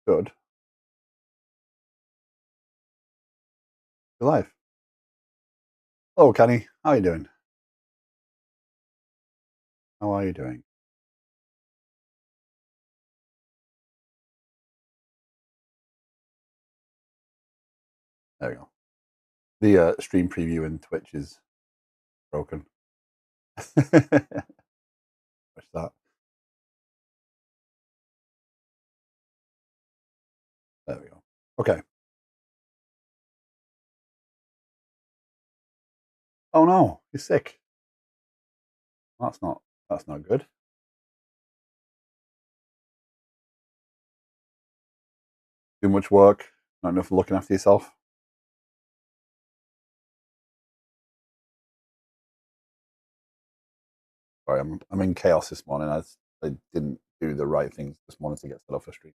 Good. Your life. Hello, Kenny. How are you doing? How are you doing? There we go. The stream preview in Twitch is broken. What's that? There we go. Okay. Oh no, you're sick. That's not. That's not good. Too much work. Not enough looking after yourself. Sorry, I'm in chaos this morning. I didn't do the right things this morning to get set up for stream.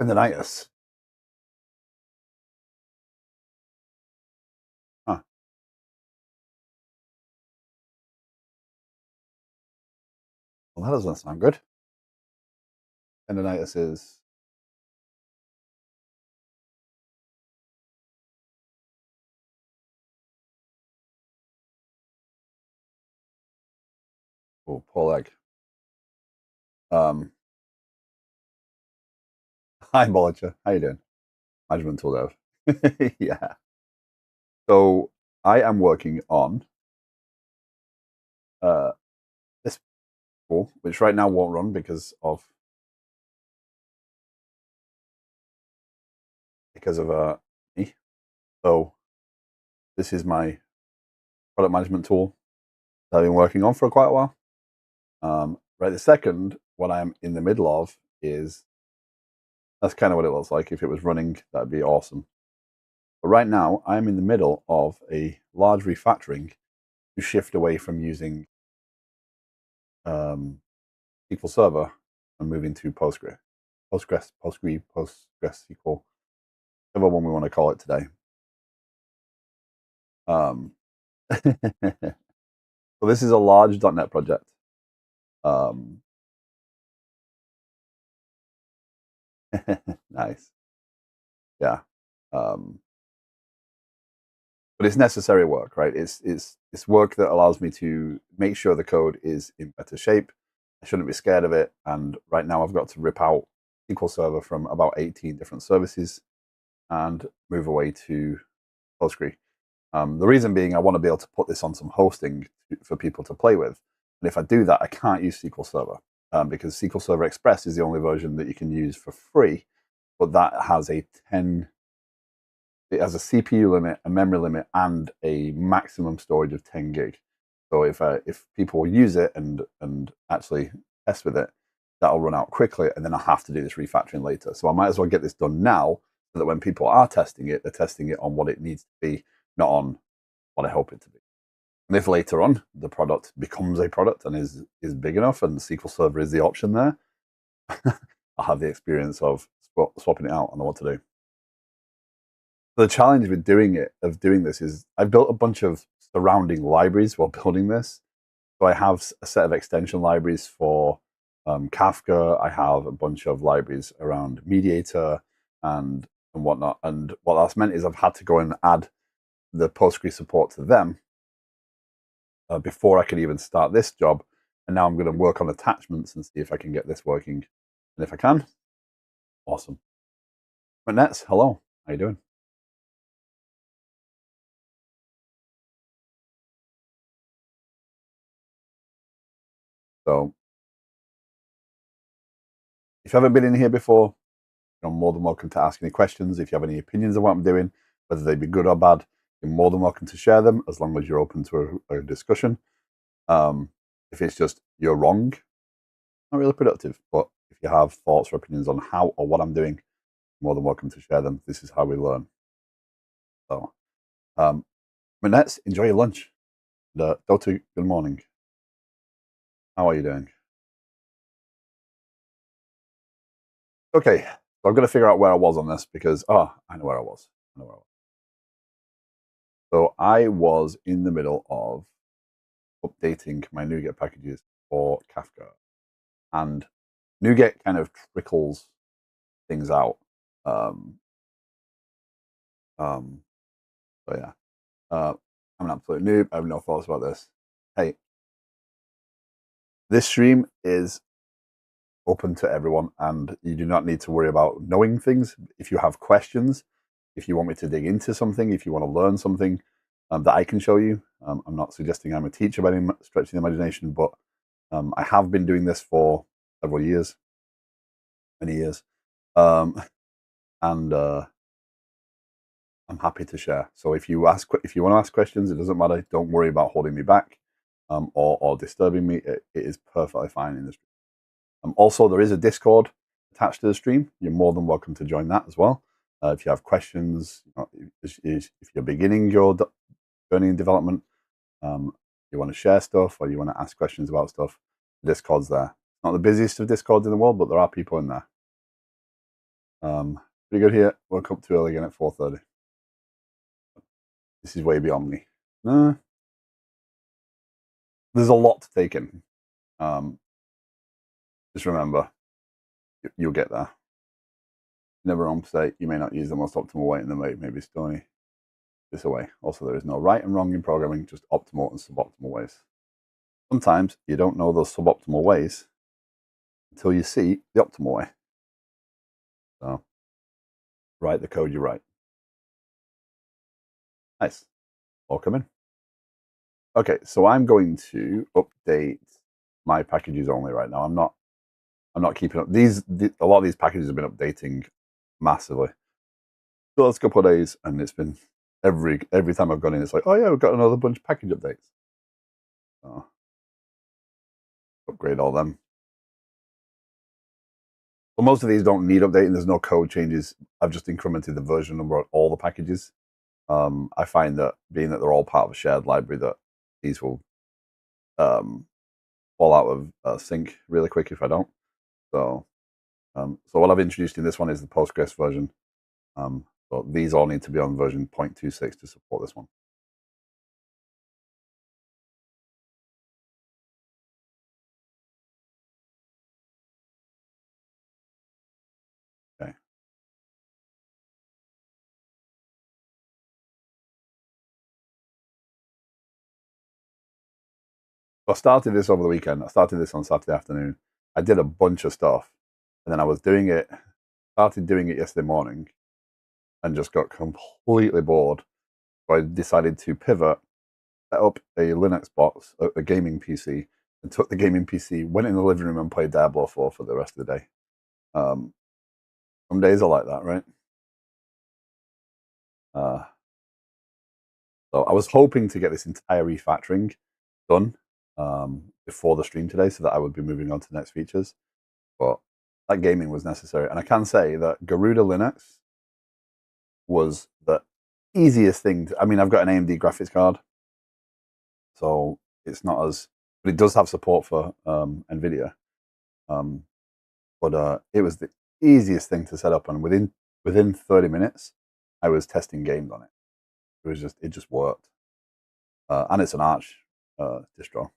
Tendinitis. Huh. Well, that doesn't sound good. Tendinitis is. Oh, poor leg. Hi, Bollinger. How you doing? Management tool dev. Yeah. So I am working on this tool, which right now won't run because of me. So this is my product management tool that I've been working on for quite a while. Right this second, what I'm in the middle of is that's kind of what it looks like. If it was running, that'd be awesome. But right now, I'm in the middle of a large refactoring to shift away from using SQL Server and moving to Postgres SQL, whatever one we want to call it today. So this is a large .NET project. Nice. Yeah. But it's necessary work, right? It's work that allows me to make sure the code is in better shape. I shouldn't be scared of it. And right now I've got to rip out SQL Server from about 18 different services and move away to Postgres. The reason being I want to be able to put this on some hosting for people to play with. And if I do that, I can't use SQL Server because SQL Server Express is the only version that you can use for free, but that has it has a CPU limit, a memory limit, and a maximum storage of 10 gig. So if people use it and actually test with it, that'll run out quickly, and then I'll have to do this refactoring later. So I might as well get this done now, so that when people are testing it, they're testing it on what it needs to be, not on what I hope it to be. And if later on the product becomes a product and is big enough, and SQL Server is the option there, I'll have the experience of swapping it out and know what to do. The challenge with doing this is I've built a bunch of surrounding libraries while building this. So I have a set of extension libraries for Kafka. I have a bunch of libraries around Mediator and whatnot. And what that's meant is I've had to go and add the Postgres support to them before I could even start this job. And now I'm going to work on attachments and see if I can get this working. And if I can, awesome. But Nets, hello. How you doing? So if you haven't been in here before, you're more than welcome to ask any questions. If you have any opinions on what I'm doing, whether they be good or bad, you're more than welcome to share them as long as you're open to a discussion. If it's just you're wrong, not really productive. But if you have thoughts or opinions on how or what I'm doing, you're more than welcome to share them. This is how we learn. So, Minette, enjoy your lunch. Dota, good morning. How are you doing? Okay, so I've got to figure out where I was on this because, I know where I was. So I was in the middle of updating my NuGet packages for Kafka. And NuGet kind of trickles things out. So yeah, I'm an absolute noob. I have no thoughts about this. Hey, this stream is open to everyone, and you do not need to worry about knowing things. If you have questions, if you want me to dig into something, if you want to learn something that I can show you, I'm not suggesting I'm a teacher by any stretch of the imagination, but I have been doing this for several years, many years, and I'm happy to share. So if you want to ask questions, it doesn't matter. Don't worry about holding me back or disturbing me. It is perfectly fine in this. Also, there is a Discord attached to the stream. You're more than welcome to join that as well. If you have questions, if you're beginning your journey in development, you want to share stuff or you want to ask questions about stuff, the Discord's there. Not the busiest of Discords in the world, but there are people in there. Pretty good here. Woke up too early again at 4:30. This is way beyond me. There's a lot to take in. Just remember, you'll get there. Never wrong mistake. You may not use the most optimal way in the way, maybe stony this away. Also, there is no right and wrong in programming, just optimal and suboptimal ways. Sometimes you don't know those suboptimal ways until you see the optimal way. So, write the code you write. Nice. Welcome in. Okay, so I'm going to update my packages only right now. I'm not keeping up. A lot of these packages have been updating massively. The last couple of days, and it's been every time I've gone in, it's like, oh yeah, we've got another bunch of package updates. So, upgrade all them. Well, most of these don't need updating. There's no code changes. I've just incremented the version number on all the packages. I find that being that they're all part of a shared library, that these will fall out of sync really quick if I don't. So what I've introduced in this one is the Postgres version. So these all need to be on version 0.26 to support this one. Okay. So I started this over the weekend. I started this on Saturday afternoon. I did a bunch of stuff, and then I was started doing it yesterday morning, and just got completely bored. So I decided to pivot, set up a Linux box, a gaming PC, and took the gaming PC, went in the living room and played Diablo 4 for the rest of the day. Some days are like that, right? So I was hoping to get this entire refactoring done before the stream today, so that I would be moving on to the next features. But that gaming was necessary, and I can say that Garuda Linux was the easiest thing. I mean, I've got an AMD graphics card, so it's not as, but it does have support for NVIDIA. But it was the easiest thing to set up, and within 30 minutes, I was testing games on it. It just worked, and it's an Arch distro.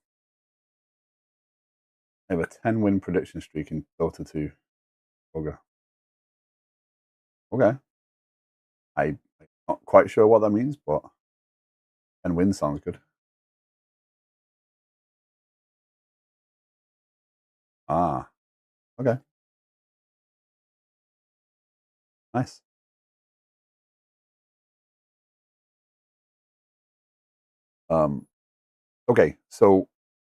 I have a 10-win prediction streak in Dota 2. Okay. I'm not quite sure what that means, but 10 wins sounds good. Ah, okay. Nice. Okay, so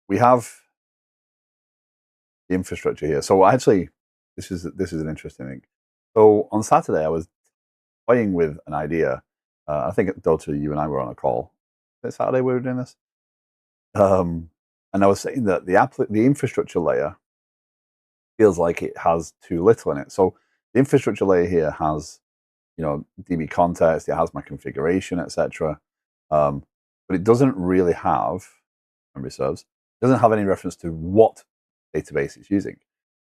we have the infrastructure here. So actually, this is an interesting thing. So on Saturday, I was playing with an idea. I think at Dota, you and I were on a call. Is it Saturday we were doing this? And I was saying that the infrastructure layer feels like it has too little in it. So the infrastructure layer here has, DB context, it has my configuration, etc. But it doesn't really have memory serves. It doesn't have any reference to what database it's using.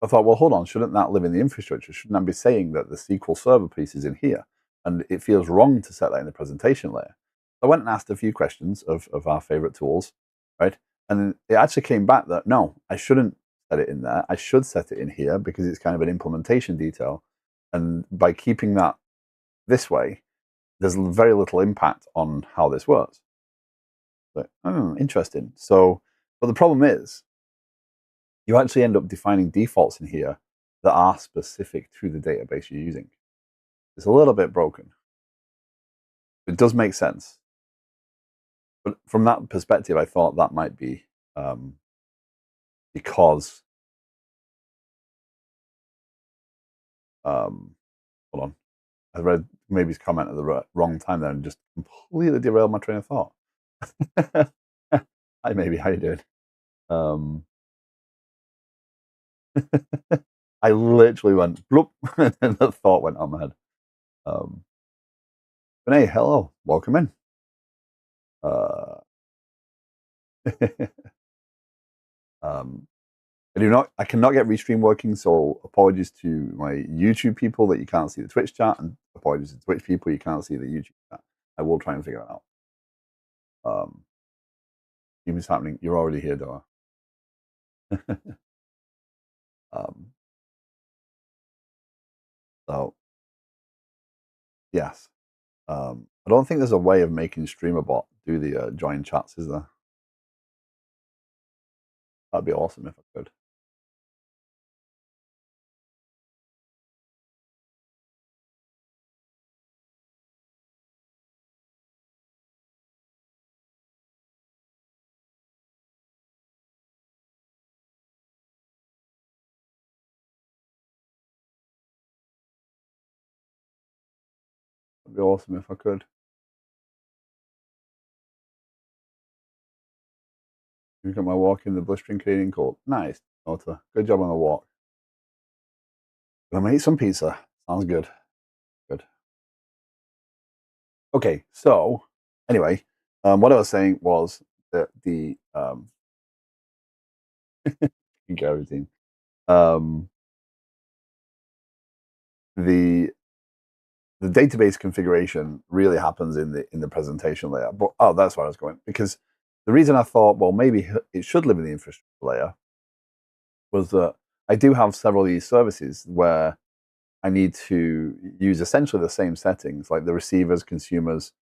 I thought, well, hold on, shouldn't that live in the infrastructure? Shouldn't I be saying that the SQL Server piece is in here? And it feels wrong to set that in the presentation layer. I went and asked a few questions of our favorite tools, right? And it actually came back that no, I shouldn't set it in there. I should set it in here because it's kind of an implementation detail. And by keeping that this way, there's very little impact on how this works. But, interesting. So, but the problem is, you actually end up defining defaults in here that are specific to the database you're using. It's a little bit broken. It does make sense. But from that perspective, I thought that might be because, hold on, I read maybe his comment at the wrong time there and just completely derailed my train of thought. Hi, maybe, how you doing? I literally went bloop, and the thought went on my head. But hey, hello, welcome in. I cannot get Restream working, so apologies to my YouTube people that you can't see the Twitch chat, and apologies to Twitch people you can't see the YouTube chat. I will try and figure it out. Even happening, you're already here, Dora. So, yes. I don't think there's a way of making StreamerBot do the join chats, is there? That'd be awesome if I could. That'd be awesome if I could. You got my walk in the blistering Canadian cold. Nice, Nota. Good job on the walk. Gonna eat some pizza. Sounds good. Good. Okay, so anyway, what I was saying was that the routine, the database configuration really happens in the presentation layer. But that's where I was going, because the reason I thought, well, maybe it should live in the infrastructure layer was that I do have several of these services where I need to use essentially the same settings, like the receivers, consumers,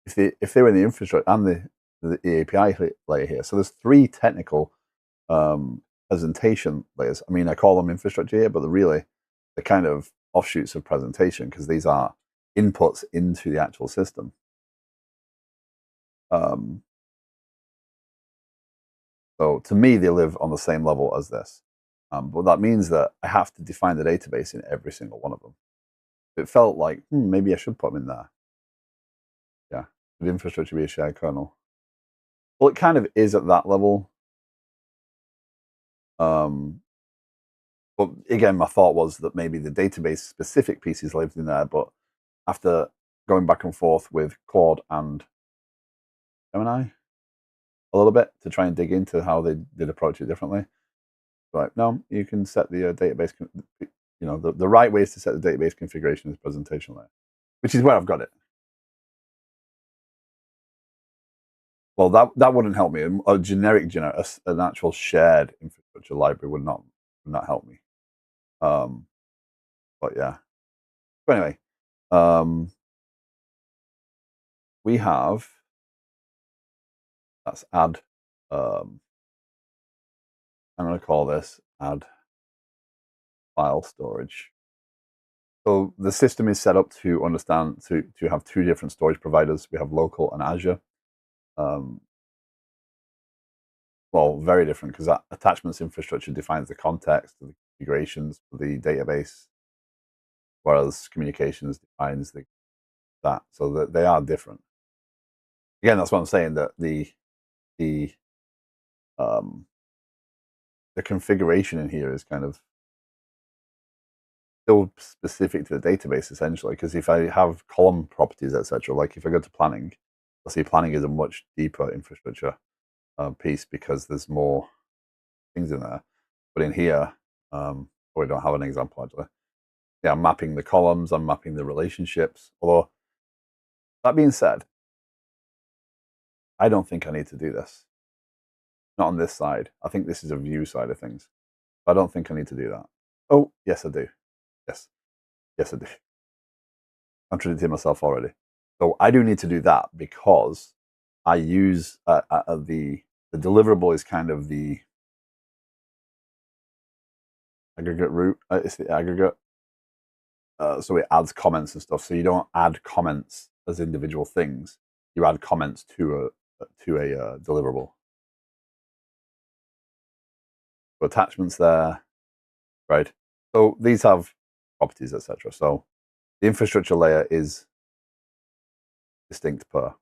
if they're in the infrastructure and the API layer here. So there's three technical presentation layers. I mean, I call them infrastructure here, but they're kind of offshoots of presentation, because these are inputs into the actual system. So to me, they live on the same level as this. But that means that I have to define the database in every single one of them. It felt like, maybe I should put them in there. Yeah, would infrastructure be a shared kernel? Well, it kind of is at that level. But again, my thought was that maybe the database specific pieces lived in there, but after going back and forth with Claude and Gemini a little bit to try and dig into how they did approach it differently, like, no, you can set the database, the right ways to set the database configuration is presentation layer, which is where I've got it. Well, that wouldn't help me. A generic, an actual shared infrastructure library would not help me. But yeah. But anyway, we have, let's add. I'm going to call this add file storage. So the system is set up to understand to have two different storage providers. We have local and Azure. Well, very different, because that attachments infrastructure defines the context of the configurations for the database, whereas communications defines that. So that they are different. Again, that's what I'm saying, that the configuration in here is kind of still specific to the database, essentially, because if I have column properties, etc., like if I go to planning, I'll see planning is a much deeper infrastructure piece, because there's more things in there. But in here, we don't have an example actually. Yeah, I'm mapping the columns, I'm mapping the relationships. Although, that being said, I don't think I need to do this. Not on this side. I think this is a view side of things. I don't think I need to do that. Oh, yes, I do. Yes. Yes, I do. Contradicting myself already. So I do need to do that because I use the deliverable is kind of the aggregate root. It's the aggregate. So it adds comments and stuff. So you don't add comments as individual things. You add comments to a deliverable. So attachments there, right? So these have properties, etc. So the infrastructure layer is distinct per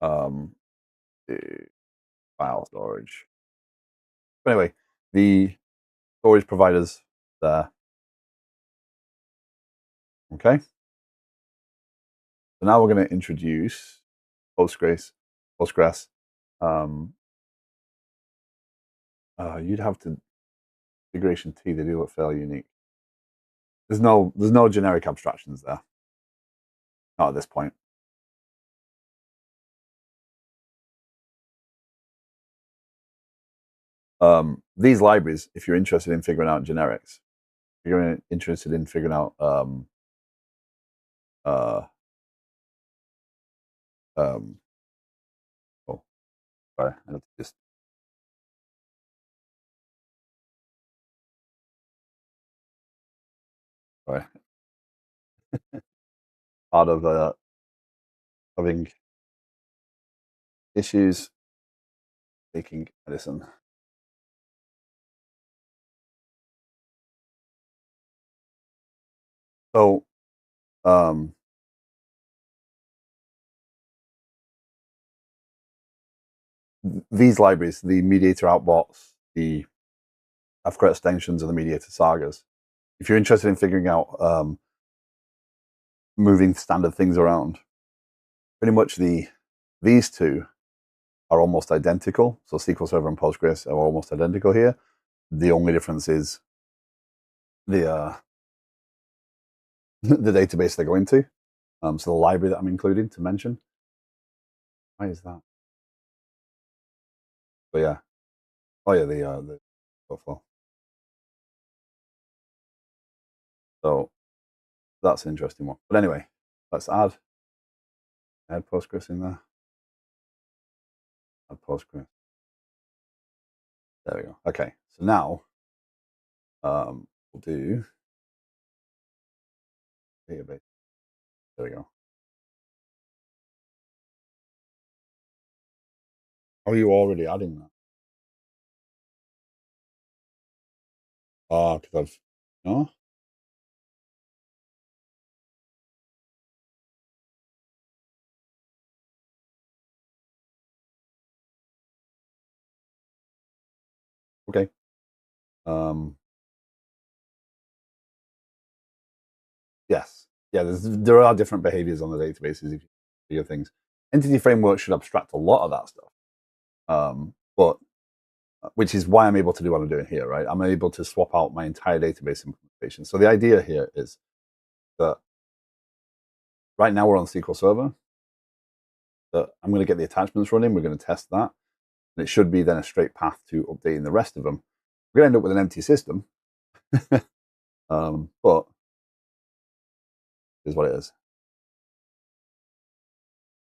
um, the file storage. But anyway, the storage providers there. Okay. So now we're going to introduce Postgres. Postgres. You'd have to configuration T. They do look fairly unique. There's no generic abstractions there. Not at this point. These libraries, if you're interested in figuring out generics, if you're interested in figuring out oh, sorry, I have to just sorry. Part of having issues taking medicine. So these libraries, the mediator outbots, the Kafka extensions, and the mediator sagas. If you're interested in figuring out moving standard things around, pretty much these two are almost identical. So SQL Server and Postgres are almost identical here. The only difference is the the database they're going to. So the library that I'm including to mention. Why is that? But yeah. Oh yeah, the flow. So that's an interesting one. But anyway, let's add Postgres in there. Add Postgres. There we go. Okay, so now we'll do database. There we go. Are you already adding that? Ah, because I've no. Okay. Um, yes. Yeah. There are different behaviors on the databases if you figure things. Entity framework should abstract a lot of that stuff. But which is why I'm able to do what I'm doing here, right? I'm able to swap out my entire database implementation. So the idea here is that right now we're on SQL Server. That I'm going to get the attachments running. We're going to test that. And it should be then a straight path to updating the rest of them. We're going to end up with an empty system. But is what it is.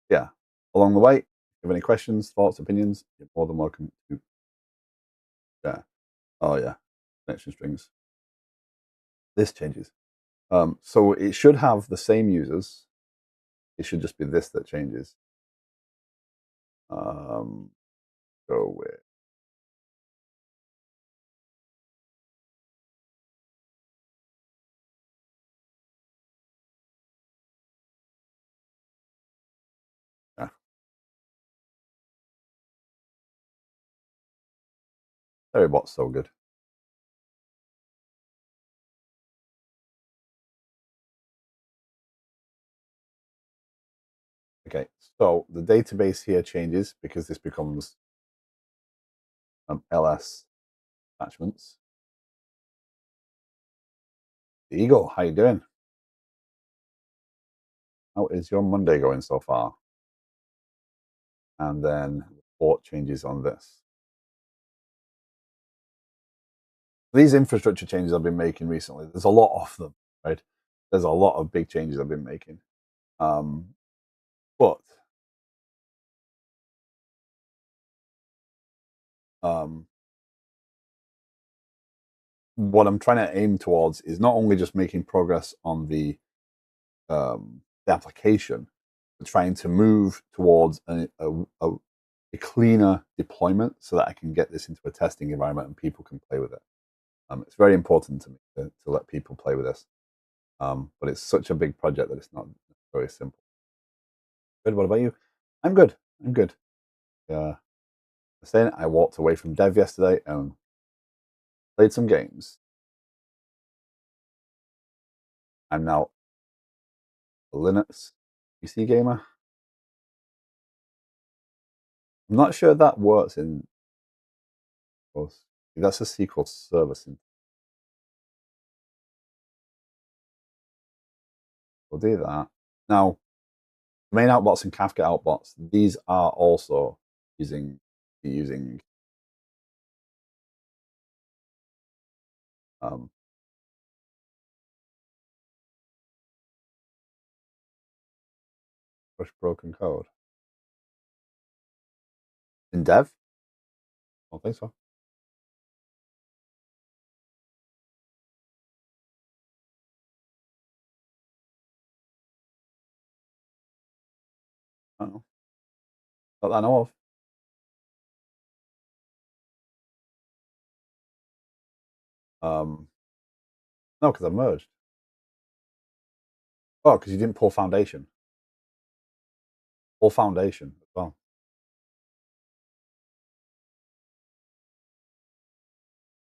Yeah. Along the way, if you have any questions, thoughts, opinions, you're more than welcome to share. Oh yeah, connection strings. This changes. So it should have the same users. It should just be this that changes. Go with yeah. Bot's so good. Okay, so the database here changes because this becomes ls attachments. Eagle, how you doing? How is your Monday going so far? And then the port changes on this. These infrastructure changes I've been making recently, there's a lot of them, right? There's a lot of big changes I've been making. Um, but um, what I'm trying to aim towards is not only just making progress on the application, but trying to move towards a cleaner deployment so that I can get this into a testing environment and people can play with it. It's very important to me to let people play with this. But it's such a big project that it's not very simple. Good. What about you? I'm good. I'm good. Saying I walked away from dev yesterday and played some games. I'm now a Linux PC gamer. I'm not sure that works in. That's a SQL server. We'll do that. Now, main outbots and Kafka outbots, these are also using um, push broken code in dev. I don't think so. I don't know. Not that I know of. No, because I merged. Oh, because you didn't pull foundation. Pull foundation as well.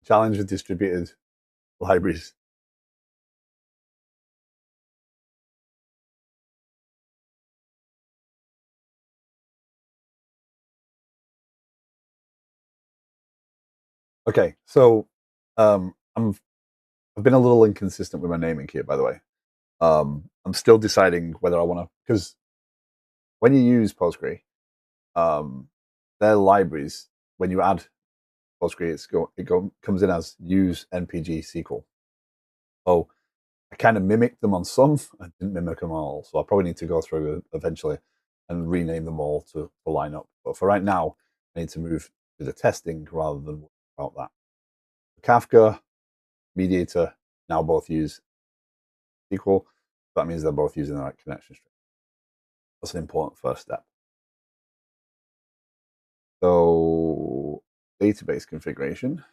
Challenge with distributed libraries. Okay, so I've been a little inconsistent with my naming here, by the way. I'm still deciding whether I want to, because when you use Postgre, um, their libraries, when you add Postgre, comes in as use npg SQL. So I kind of mimicked them on some, I didn't mimic them all. So I probably need to go through eventually and rename them all to line up. But for right now, I need to move to the testing rather than about that. Kafka, Mediator now both use SQL. That means they're both using the right connection string. That's an important first step. So database configuration.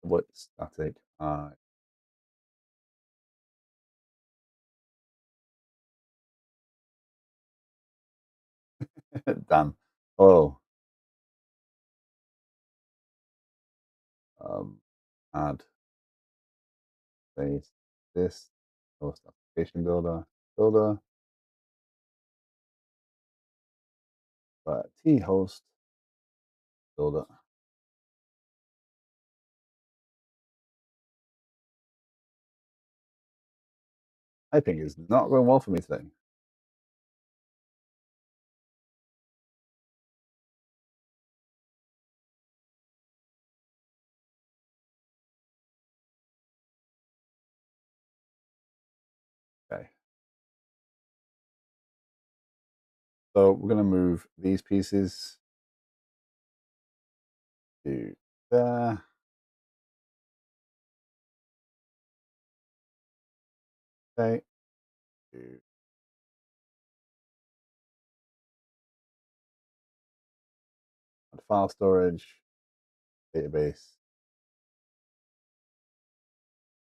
What static? Dan. Oh, um, add space this host application builder, T host builder. Typing is not going well for me today. Okay. So we're going to move these pieces to there. Okay. To file storage, database.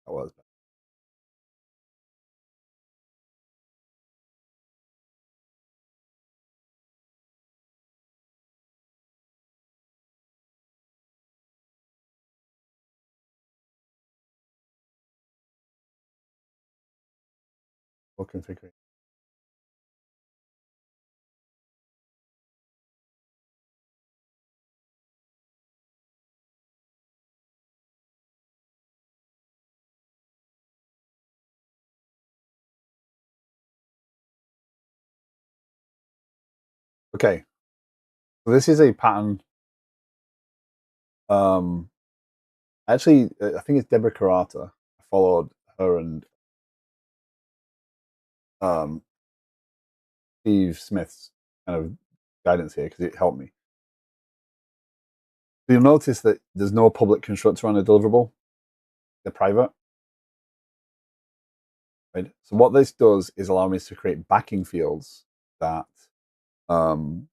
That was full configuration. Okay, so this is a pattern. Actually, I think it's Deborah Karata. I followed her and um, Steve Smith's kind of guidance here because it helped me. So you'll notice that there's no public constructor on a deliverable. They're private. Right? So what this does is allow me to create backing fields that um,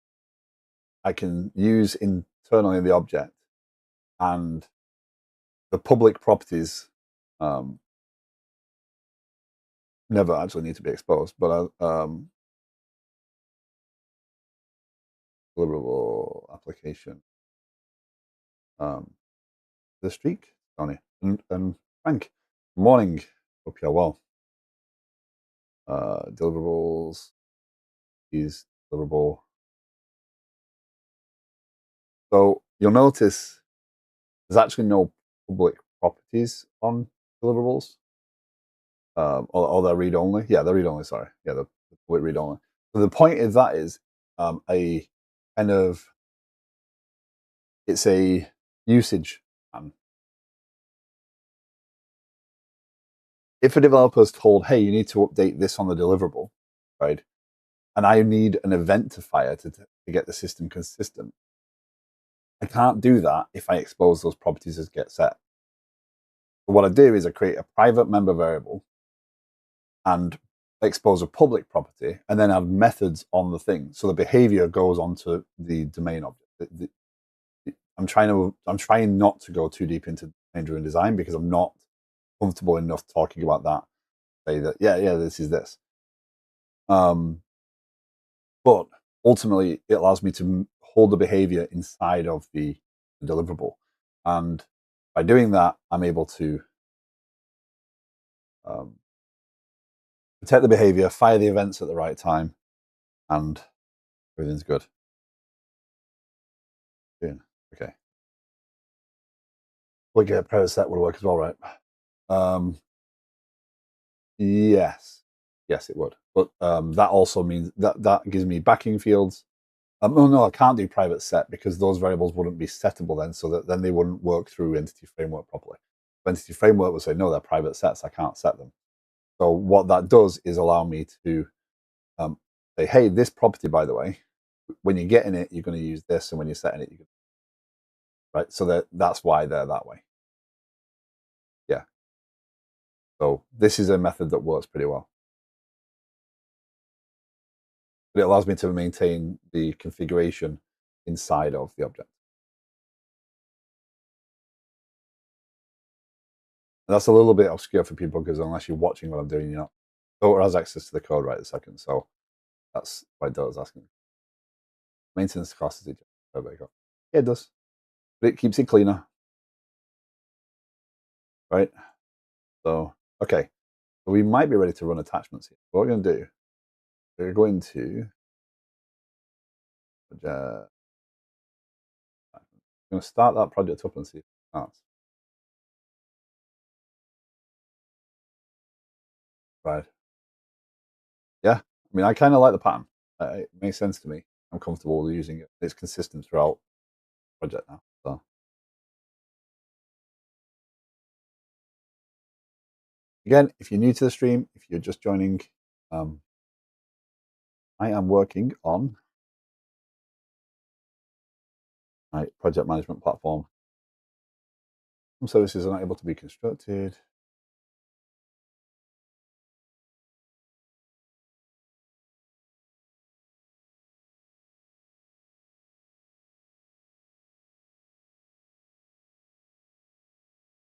I can use internally in the object, and the public properties never actually need to be exposed. But deliverable application, the streak, Tony and Frank. Good morning. Hope you're well. Deliverables is deliverable. So you'll notice there's actually no public properties on deliverables. Or they're read only. Yeah, they're read only. Sorry. Yeah, the public read only. So the point of that is a kind of it's a usage plan. If a developer is told, "Hey, you need to update this on the deliverable," right, and I need an event to fire to get the system consistent, I can't do that if I expose those properties as get set. So what I do is I create a private member variable and expose a public property, and then have methods on the thing. So the behavior goes onto the domain object. I'm trying not to go too deep into domain-driven design because I'm not comfortable enough talking about that. Say that, yeah, this is this. But ultimately, it allows me to hold the behavior inside of the deliverable, and by doing that, I'm able to protect the behavior, fire the events at the right time, and everything's good. Okay. We get private set would work as well, right? Yes, it would. But that also means that gives me backing fields. No, I can't do private set because those variables wouldn't be settable then, so that then they wouldn't work through Entity Framework properly. Entity Framework would say, no, they're private sets, I can't set them. So what that does is allow me to say, hey, this property, by the way, when you get in it, you're going to use this, and when you're setting it, you're going to, right? So that's why they're that way. Yeah. So this is a method that works pretty well. But it allows me to maintain the configuration inside of the object. And that's a little bit obscure for people because unless you're watching what I'm doing, you're not. Or has access to the code right this second. So that's why Dota's asking. Maintenance cost is it? Oh, there you go. Yeah, it does. But it keeps it cleaner. Right? So, okay. So we might be ready to run attachments here. What we're going to do, we're going to start that project up and see if it starts. Right. Yeah. I mean, I kind of like the pattern. It makes sense to me. I'm comfortable with using it. It's consistent throughout the project now. So again, if you're new to the stream, if you're just joining, I am working on my project management platform. Some services are not able to be constructed.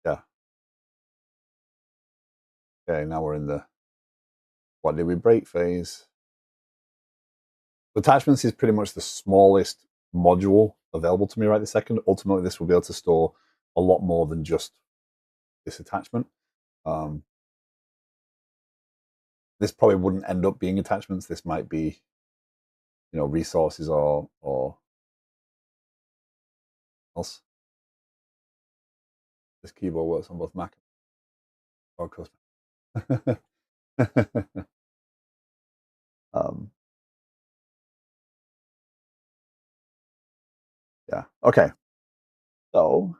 Yeah. Okay, now we're in the what did we break phase. Attachments is pretty much the smallest module available to me right this second. Ultimately, this will be able to store a lot more than just this attachment. This probably wouldn't end up being attachments. This might be, resources or else. This keyboard works on both Mac and Cosmic. Yeah. Okay. So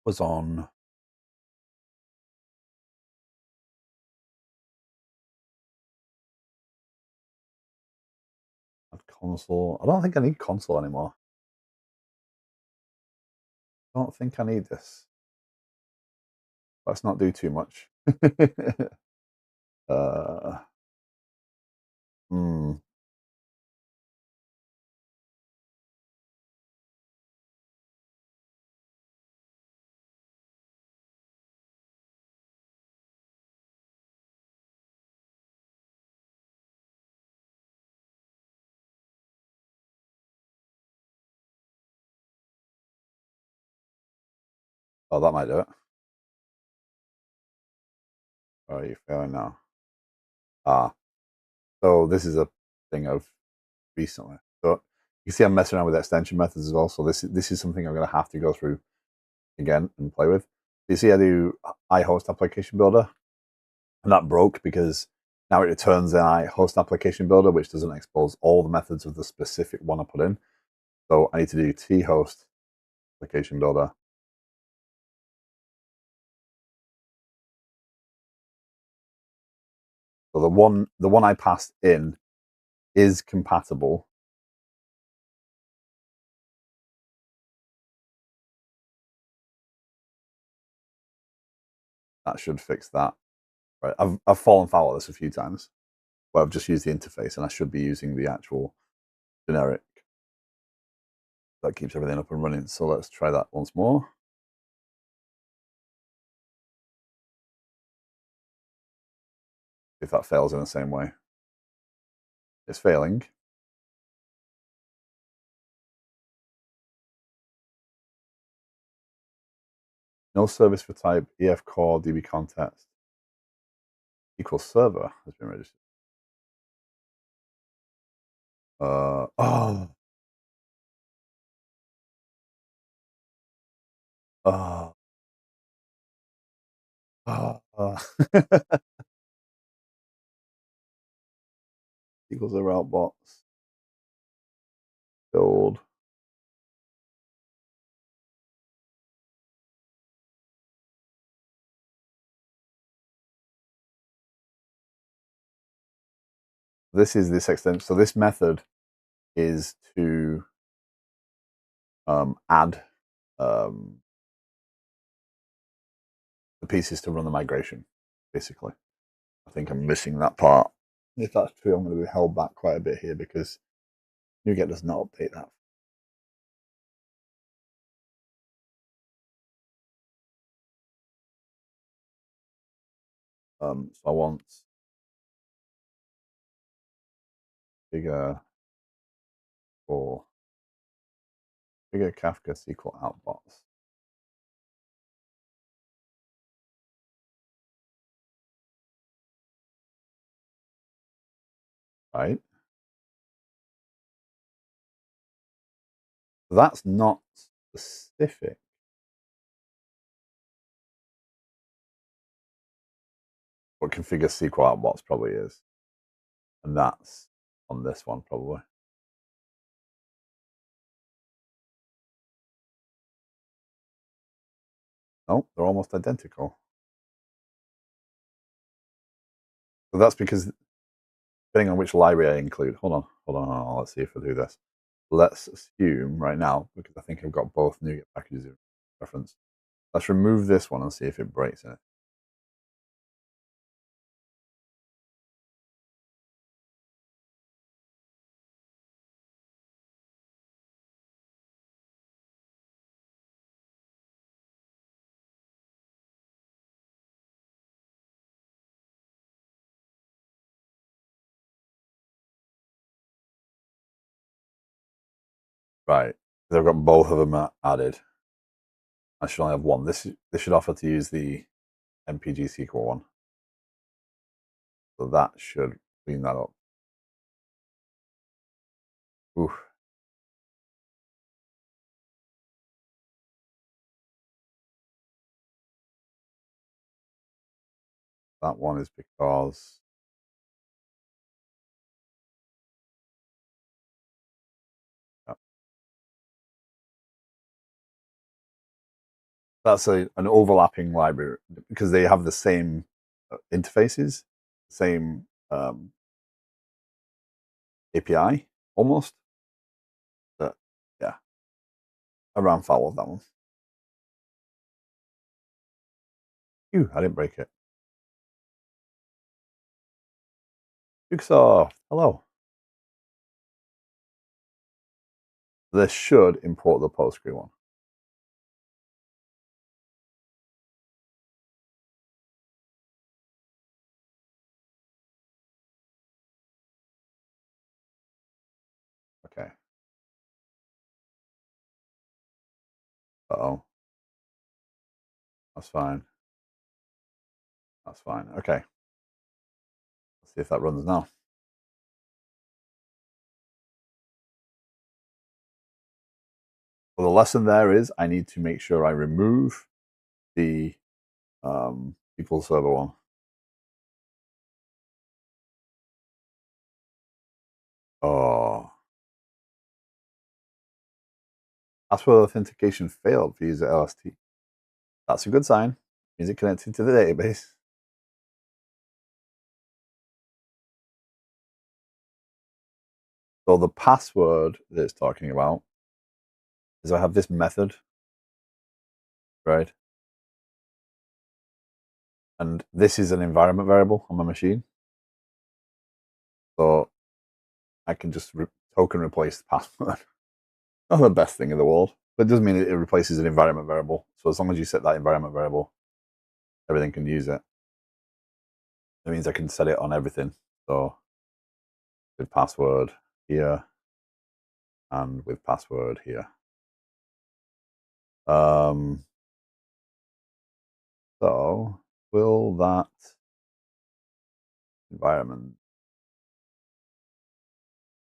was on console. I don't think I need console anymore. I don't think I need this. Let's not do too much. uh, hmm. Oh, that might do it. Oh, are you failing now? Ah, so this is a thing of recently. So you see, I'm messing around with extension methods as well. So this is something I'm going to have to go through again and play with. You see, I do iHost application builder, and that broke because now it returns an iHost application builder, which doesn't expose all the methods of the specific one I put in. So I need to do thost application builder. So the one I passed in is compatible. That should fix that. Right. I've fallen foul of this a few times where I've just used the interface and I should be using the actual generic that keeps everything up and running. So let's try that once more. If that fails in the same way. It's failing. No service for type EF core DB context equals server has been registered. Oh, oh, oh. Equals a route box build. This is this extension. So this method is to add the pieces to run the migration, basically. I think I'm missing that part. If that's true, I'm going to be held back quite a bit here because NuGet does not update that. So I want bigger for bigger Kafka SQL outbox. Right? So that's not specific. What configure SQL outbox probably is. And that's on this one probably. No, they're almost identical. So that's because depending on which library I include. Hold on. Let's see if I do this. Let's assume right now, because I think I've got both NuGet packages in reference. Let's remove this one and see if it breaks in it. Right. Because I've got both of them added. I should only have one. This should offer to use the MPG SQL one. So that should clean that up. Oof. That one is because that's an overlapping library because they have the same interfaces, same API almost. But yeah, I ran foul of that one. Phew, I didn't break it. Jigsaw, hello. This should import the Postgres one. Okay. Uh-oh. That's fine. That's fine. Okay. Let's see if that runs now. Well, the lesson there is I need to make sure I remove the SQLServer one. Oh. Password authentication failed for user LST. That's a good sign. Means it connected to the database. So the password that it's talking about is I have this method, right? And this is an environment variable on my machine. So I can just token replace the password. Not the best thing in the world, but it doesn't mean it replaces an environment variable. So as long as you set that environment variable, everything can use it. That means I can set it on everything. So with password here and with password here. So will that environment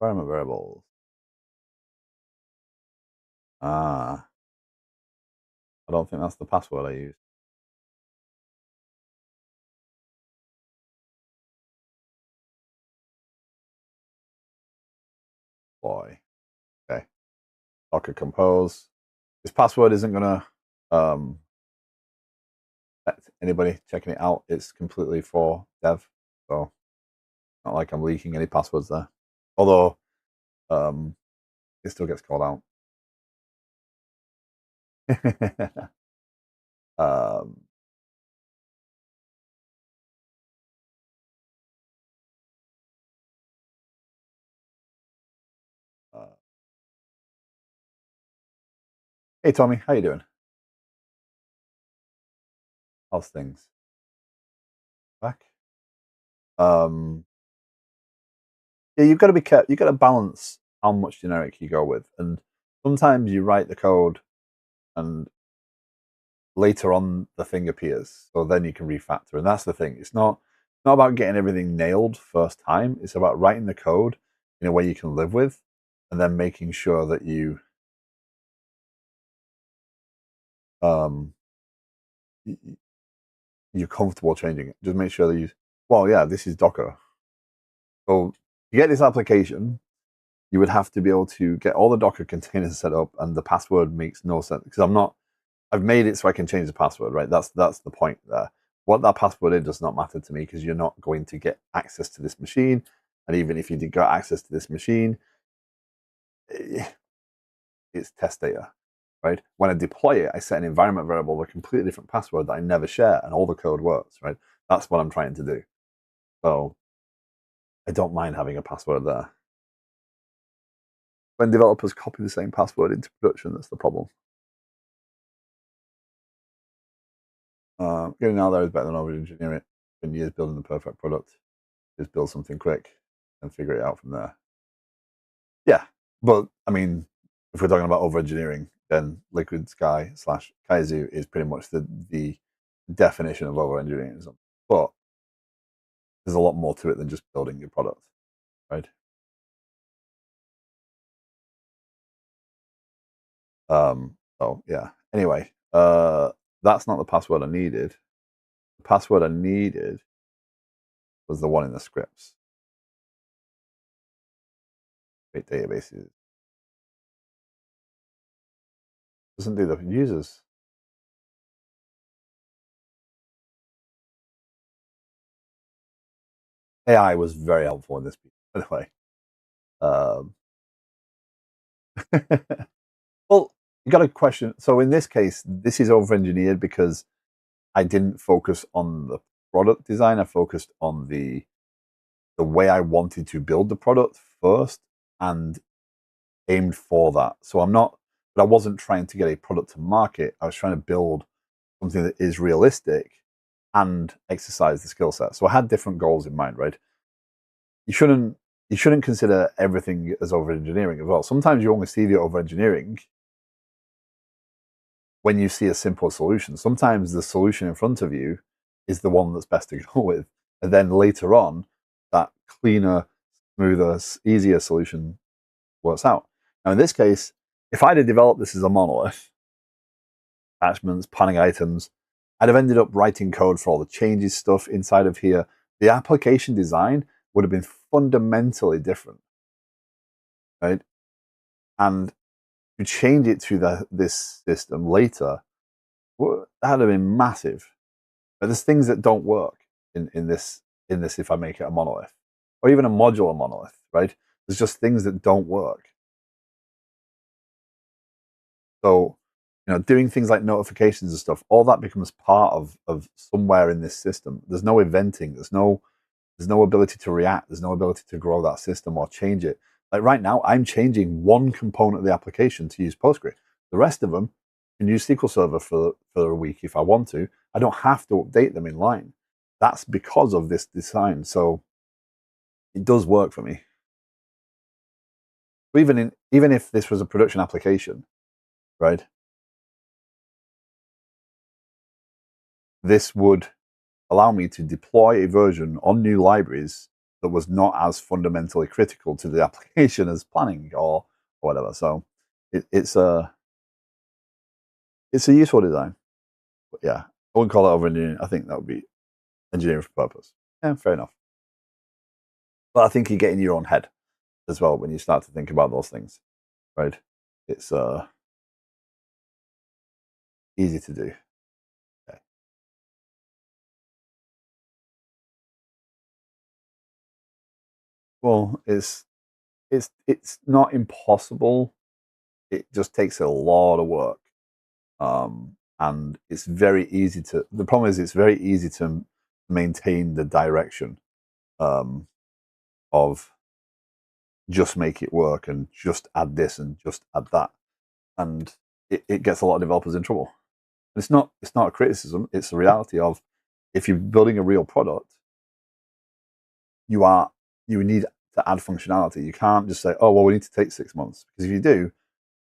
variables? I don't think that's the password I used. Boy. Okay. Docker compose. This password isn't gonna affect anybody checking it out. It's completely for dev. So not like I'm leaking any passwords there. Although it still gets called out. um, uh, hey Tommy, how you doing? How's things? Back. Yeah, you've got to be careful. You've got to balance how much generic you go with, and sometimes you write the code, and later on the thing appears, so then you can refactor. And that's the thing. It's not about getting everything nailed first time. It's about writing the code in a way you can live with, and then making sure that um, you're comfortable changing it. Just make sure that well, yeah, this is Docker. So to get this application, you would have to be able to get all the Docker containers set up, and the password makes no sense because I've made it so I can change the password, right? That's the point there. What that password is does not matter to me because you're not going to get access to this machine. And even if you did get access to this machine, it's test data, right? When I deploy it, I set an environment variable with a completely different password that I never share, and all the code works, right? That's what I'm trying to do. So I don't mind having a password there. When developers copy the same password into production, that's the problem. Getting out there is better than over engineering. Spend years building the perfect product. Just build something quick and figure it out from there. Yeah, but I mean, if we're talking about over engineering, then Liquid Sky slash Kaizu is pretty much the definition of over engineering. But there's a lot more to it than just building your product, right? So yeah. Anyway, that's not the password I needed. The password I needed was the one in the scripts. Create databases. Doesn't do the users. AI was very helpful in this piece, by the way. Um, well, you got a question. So in this case, this is over-engineered because I didn't focus on the product design. I focused on the way I wanted to build the product first and aimed for that. So but I wasn't trying to get a product to market. I was trying to build something that is realistic and exercise the skill set. So I had different goals in mind, right? You shouldn't consider everything as over engineering as well. Sometimes you only see the over engineering when you see a simple solution. Sometimes the solution in front of you is the one that's best to go with. And then later on, that cleaner, smoother, easier solution works out. Now, in this case, if I'd have developed this as a monolith, attachments, planning items, I'd have ended up writing code for all the changes stuff inside of here. The application design would have been fundamentally different, right? And to change it to this system later, that would have been massive. But there's things that don't work in this if I make it a monolith or even a modular monolith, right? There's just things that don't work. So, doing things like notifications and stuff, all that becomes part of somewhere in this system. There's no eventing. There's no ability to react. There's no ability to grow that system or change it. Like right now, I'm changing one component of the application to use Postgres. The rest of them can use SQL Server for a week if I want to. I don't have to update them in line. That's because of this design. So it does work for me. Even if this was a production application, right? This would allow me to deploy a version on new libraries that was not as fundamentally critical to the application as planning or whatever. So it's a useful design. But yeah, I wouldn't call it over engineering. I think that would be engineering for purpose. Yeah, fair enough. But I think you get in your own head as well when you start to think about those things, right? It's easy to do. Okay. Well, it's not impossible. It just takes a lot of work. And it's very easy to. The problem is, it's very easy to maintain the direction um, of just make it work and just add this and just add that, and it gets a lot of developers in trouble. It's not a criticism. It's the reality of if you're building a real product, you need to add functionality. You can't just say, oh well, we need to take 6 months, because if you do,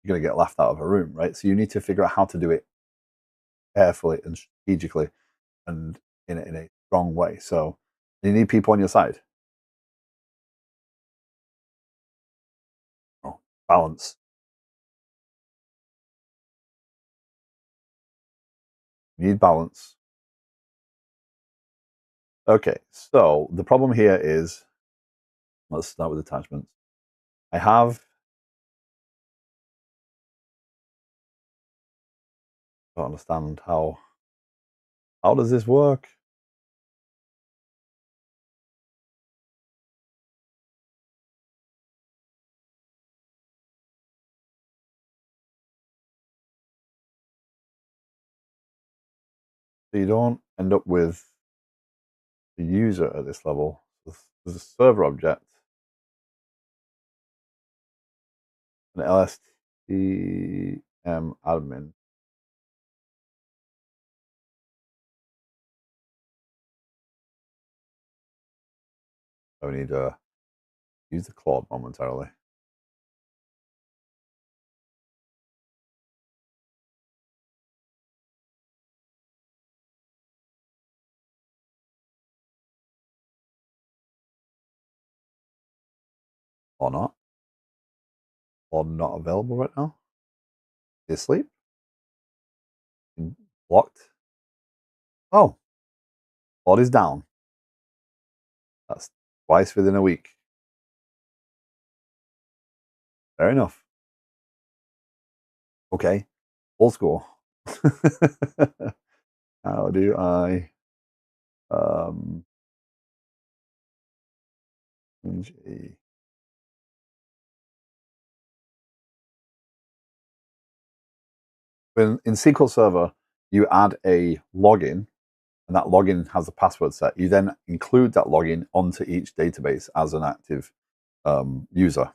you're going to get laughed out of a room, right? So you need to figure out how to do it carefully and strategically and in a strong way. So you need people on your side. Oh, balance. You need balance. Okay, so the problem here is, let's start with attachments. I don't understand how does this work? So you don't end up with the user at this level. There's a server object, an LSTM admin. So we need to use the Claude momentarily. or not, or not available right now. Is asleep? Blocked? Oh, body's down. That's twice within a week. Fair enough. Okay, old school. How do I change a in SQL Server, you add a login, and that login has a password set. You then include that login onto each database as an active user,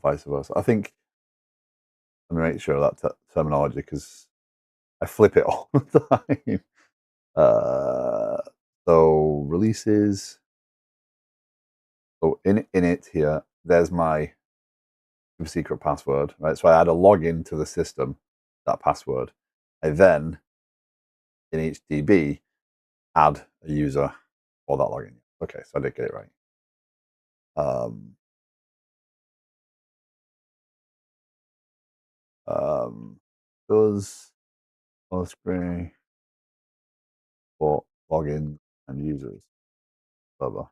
vice versa. I think let me make sure of that terminology because I flip it all the time. Uh, so releases. So in it here, there's my secret password, right? So I add a login to the system, that password. I then in each DB add a user for that login. Okay, so I did get it right. Does Postgres for login and users? Server.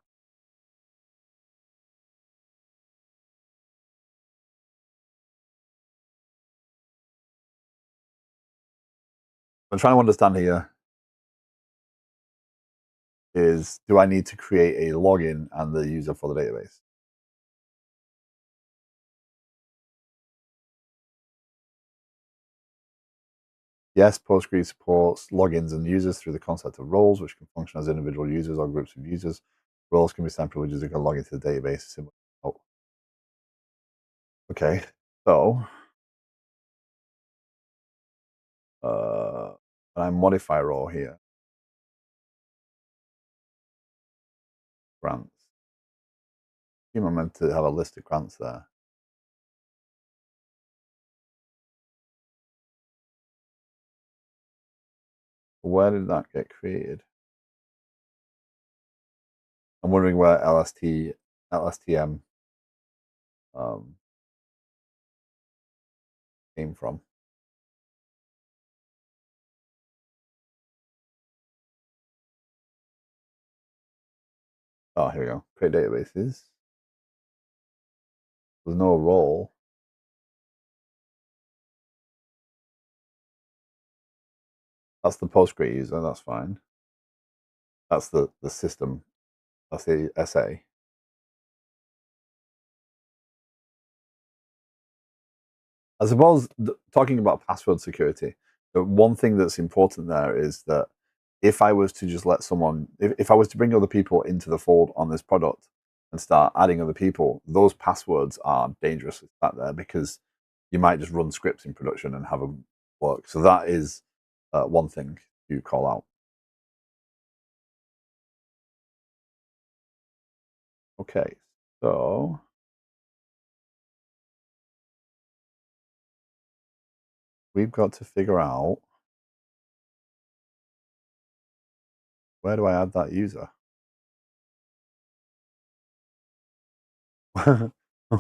I'm trying to understand here is do I need to create a login and the user for the database? Yes, Postgres supports logins and users through the concept of roles, which can function as individual users or groups of users. Roles can be set privileges that can log into the database. Similar. Oh, okay. So, I modify role here. Grants. I think I'm meant to have a list of grants there. Where did that get created? I'm wondering where LSTM came from. Oh, here we go. Create databases. There's no role. That's the Postgres user. That's fine. That's the system. That's the SA. I suppose talking about password security, the one thing that's important there is that if I was to just let someone, if I was to bring other people into the fold on this product and start adding other people, those passwords are dangerously sat there because you might just run scripts in production and have them work. So that is one thing to call out. Okay, so we've got to figure out where do I add that user?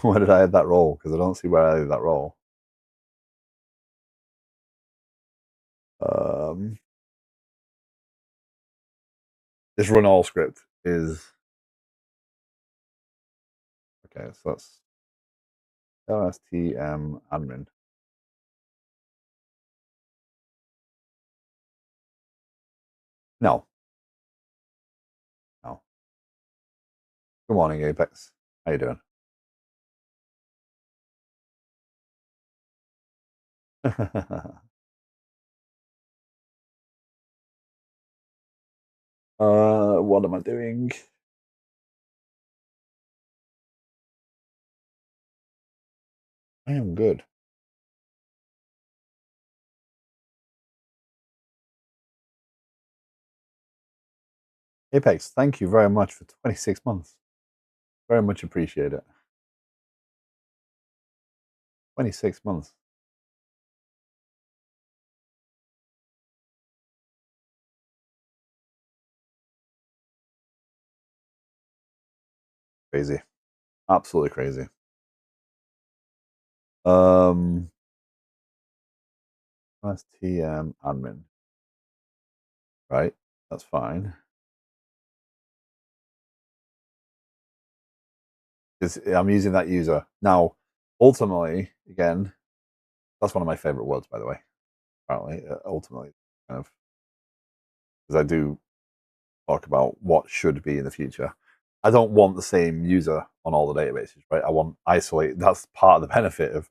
Where did I add that role? Because I don't see where I added that role. This run all script is okay. So that's LSTM admin. No, no. Good morning, Apex. How you doing? What am I doing? I am good. Apex, thank you very much for 26 months. Very much appreciate it. 26 months. Crazy. Absolutely crazy. STM admin. Right? That's fine. I'm using that user. Now, ultimately, again, that's one of my favorite words, by the way, apparently, ultimately, kind of, because I do talk about what should be in the future. I don't want the same user on all the databases, right? I want isolate. That's part of the benefit of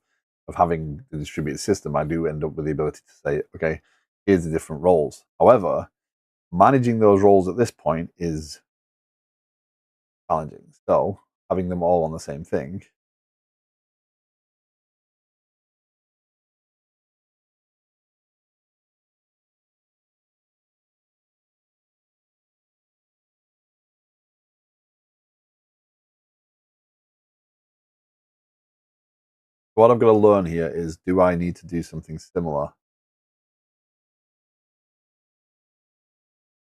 having the distributed system. I do end up with the ability to say, okay, here's the different roles. However, managing those roles at this point is challenging. So having them all on the same thing. What I've got to learn here is, do I need to do something similar?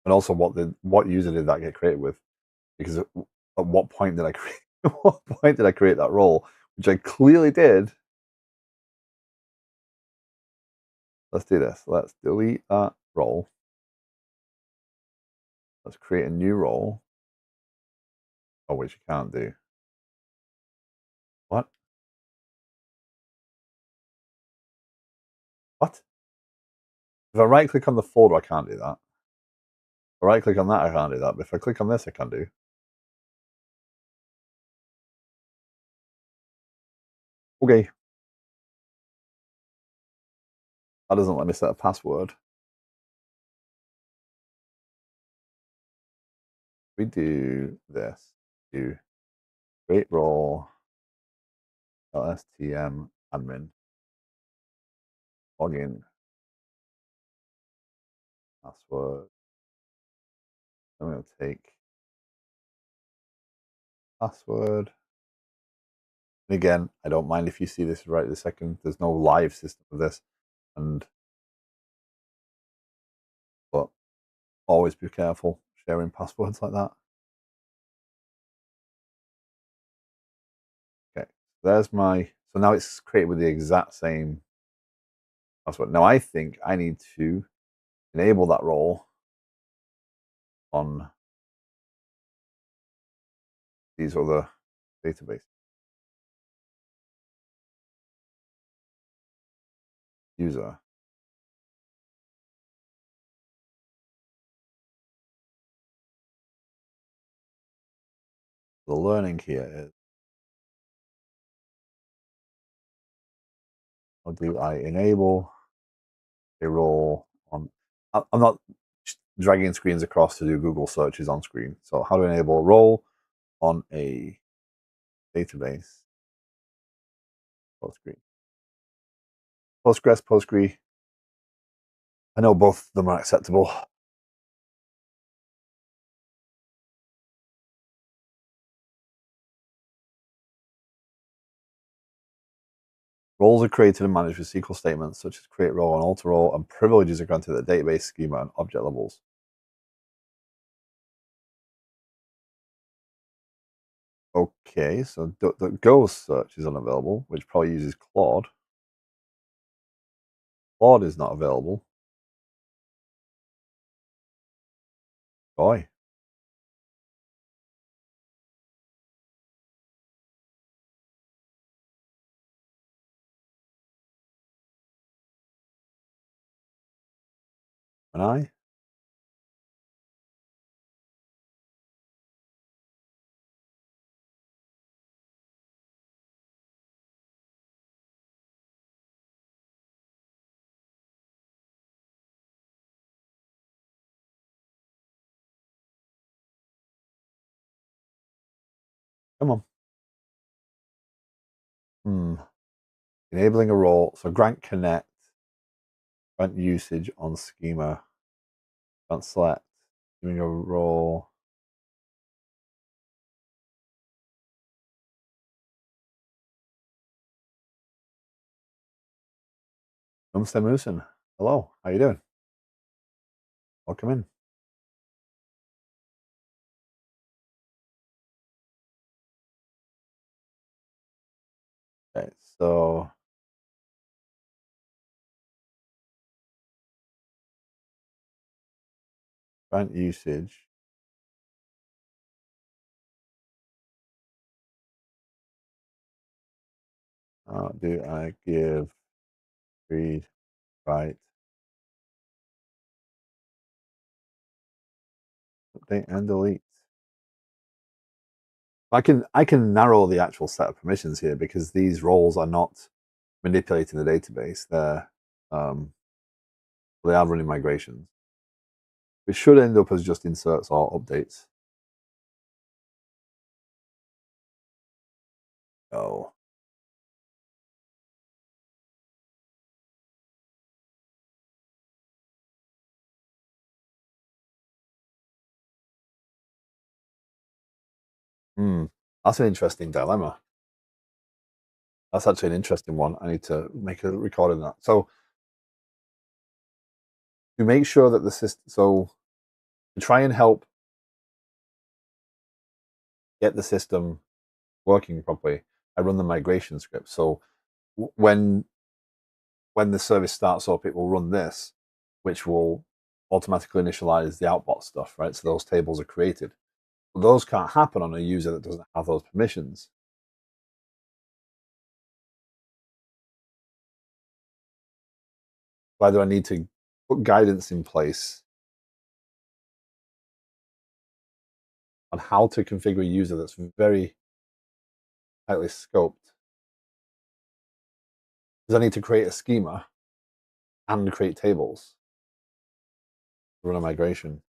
And also, what user did that get created with? Because at what point did I create? At what point did I create that role? Which I clearly did. Let's do this. Let's delete that role. Let's create a new role. Oh, which you can't do. What? What? If I right click on the folder, I can't do that. If I right click on that, I can't do that. But if I click on this, I can do. Okay. That doesn't let me set a password. We do this. Do create role LSTM admin login password. I'm going to take password. And again, I don't mind if you see this right this second. There's no live system of this, but always be careful sharing passwords like that. Okay, there's my. So now it's created with the exact same password. Now I think I need to enable that role on these other databases. User. The learning here is, how do I enable a role on? I'm not dragging screens across to do Google searches on screen. So how to enable a role on a database? Postgres. Postgres. I know both of them are acceptable. Roles are created and managed with SQL statements such as create role and alter role, and privileges are granted at database, schema, and object levels. Okay, so the Go search is unavailable, which probably uses Claude. Claude is not available. Boy. And I? Come on. Enabling a role. So grant connect, grant usage on schema, grant select, giving a role. Namaste Moosin. Hello, how you doing? Welcome in. So current usage. How do I give, read, write, update, and delete? I can narrow the actual set of permissions here because these roles are not manipulating the database. They are running migrations. It should end up as just inserts or updates. Oh. That's an interesting dilemma. That's actually an interesting one. I need to make a recording of that. So to make sure that the system, so to try and help get the system working properly, I run the migration script. So when the service starts up, it will run this, which will automatically initialize the outbot stuff, right? So those tables are created. But those can't happen on a user that doesn't have those permissions. Either I need to put guidance in place on how to configure a user that's very tightly scoped. Because I need to create a schema and create tables to run a migration.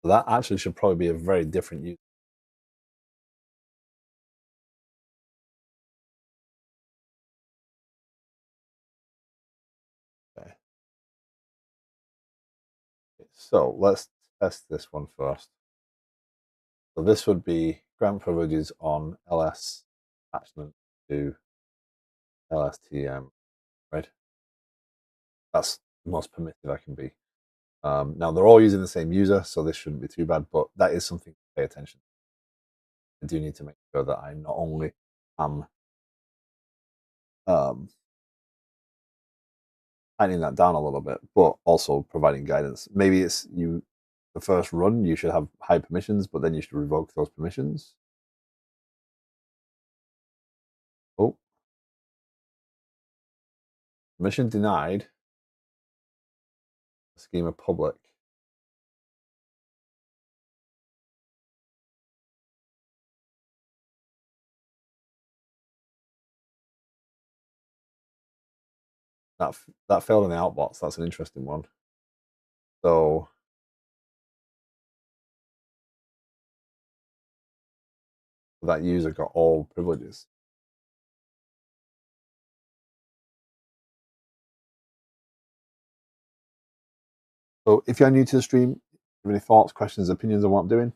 So that actually should probably be a very different user. Okay. So let's test this one first. So this would be grant privileges on ls attachment to lstm, right? That's the most permissive I can be. Now they're all using the same user, so this shouldn't be too bad, but that is something to pay attention to. I do need to make sure that I not only am tightening that down a little bit, but also providing guidance. Maybe it's the first run, you should have high permissions, but then you should revoke those permissions. Oh, permission denied. Schema public. That failed in the outbox. That's an interesting one. So that user got all privileges. So if you're new to the stream, have any thoughts, questions, opinions on what I'm doing,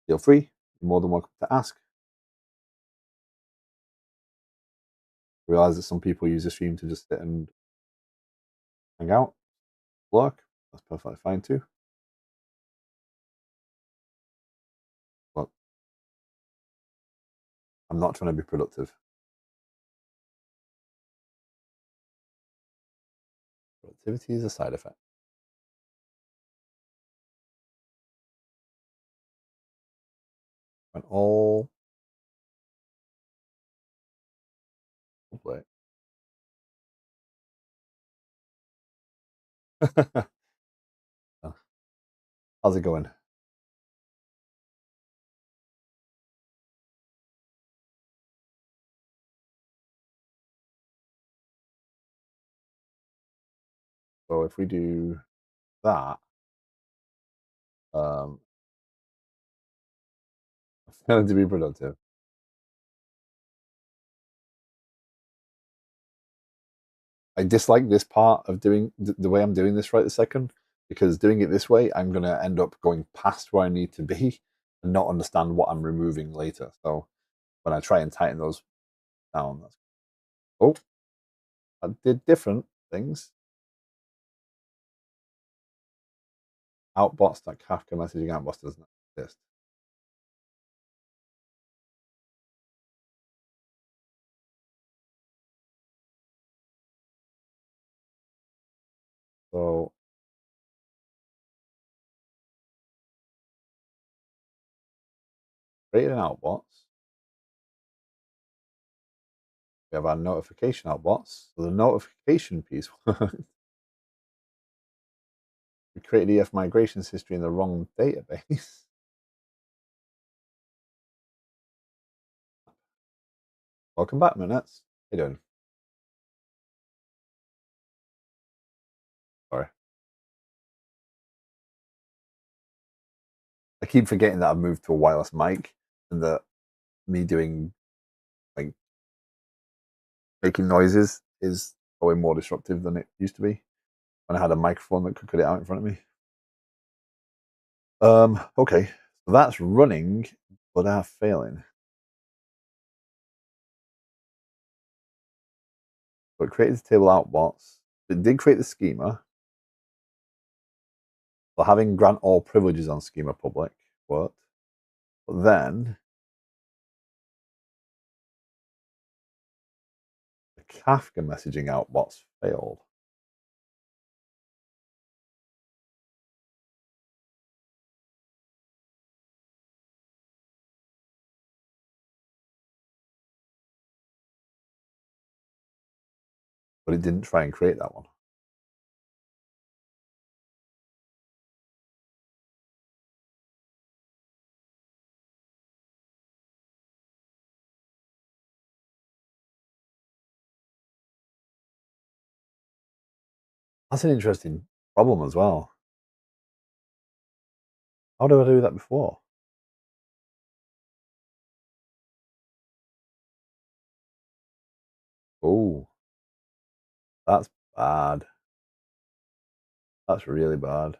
feel free. You're more than welcome to ask. I realize that some people use the stream to just sit and hang out, lurk. That's perfectly fine too. But I'm not trying to be productive. Productivity is a side effect. And all public. How's it going? So if we do that, I'm failing to be productive. I dislike this part of doing the way I'm doing this right this second, because doing it this way, I'm going to end up going past where I need to be and not understand what I'm removing later. So when I try and tighten those down, oh, I did different things. outbots.kafka messaging outbots doesn't exist. So create an outbots. We have our notification outbots. So the notification piece, we created EF migrations history in the wrong database. Welcome back, Minutes. How you doing? Sorry. I keep forgetting that I've moved to a wireless mic and that me doing like making noises is probably more disruptive than it used to be when I had a microphone that could cut it out in front of me. Okay, so that's running, but are failing. So it created the table outbots. It did create the schema. So having grant all privileges on schema public worked. But then the Kafka messaging outbots failed. But it didn't try and create that one. That's an interesting problem as well. How did I do that before? Oh, that's bad. That's really bad.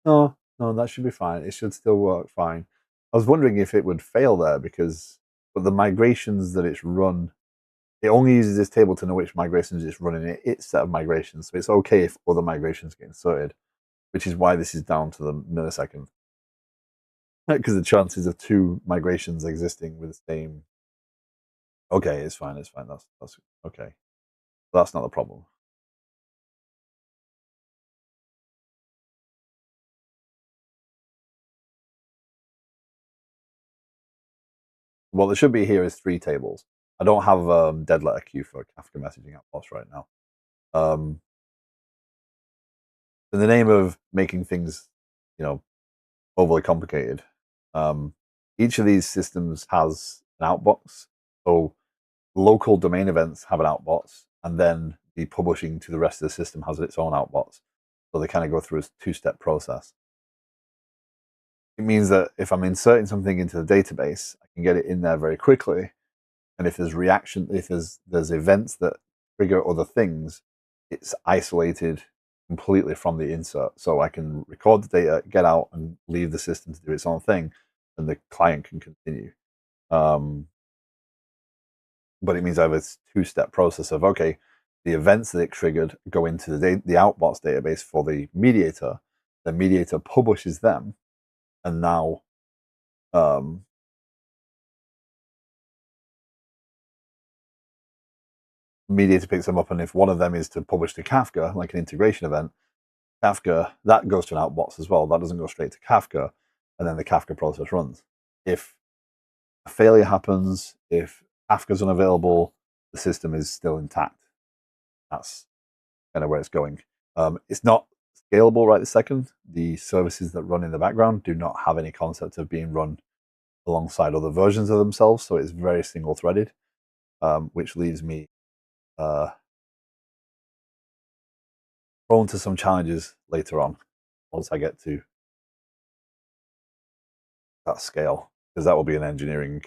No, no, that should be fine. It should still work fine. I was wondering if it would fail there because, but the migrations that it's run, it only uses this table to know which migrations it's running in its set of migrations. So it's okay if other migrations get inserted, which is why this is down to the millisecond. Because the chances of two migrations existing with the same. Okay, it's fine. It's fine. That's okay. That's not the problem. What there should be here is three tables. I don't have dead letter queue for Kafka messaging outposts right now. In the name of making things, you know, overly complicated, each of these systems has an outbox. So local domain events have an outbox, and then the publishing to the rest of the system has its own outbox. So they kind of go through a two-step process. It means that if I'm inserting something into the database, I can get it in there very quickly. And if there's reaction, if there's events that trigger other things, it's isolated completely from the insert. So I can record the data, get out, and leave the system to do its own thing, and the client can continue. But it means I have a two-step process of okay, the events that it triggered go into the outbox database for the mediator. The mediator publishes them, and now mediator picks them up, and if one of them is to publish to Kafka, like an integration event, Kafka, that goes to an outbox as well. That doesn't go straight to Kafka, and then the Kafka process runs. If a failure happens, if Kafka's unavailable, the system is still intact. That's kind of where it's going. It's not scalable right this second. The services that run in the background do not have any concept of being run alongside other versions of themselves, so it's very single-threaded, which leaves me prone to some challenges later on once I get to that scale, because that will be an engineering,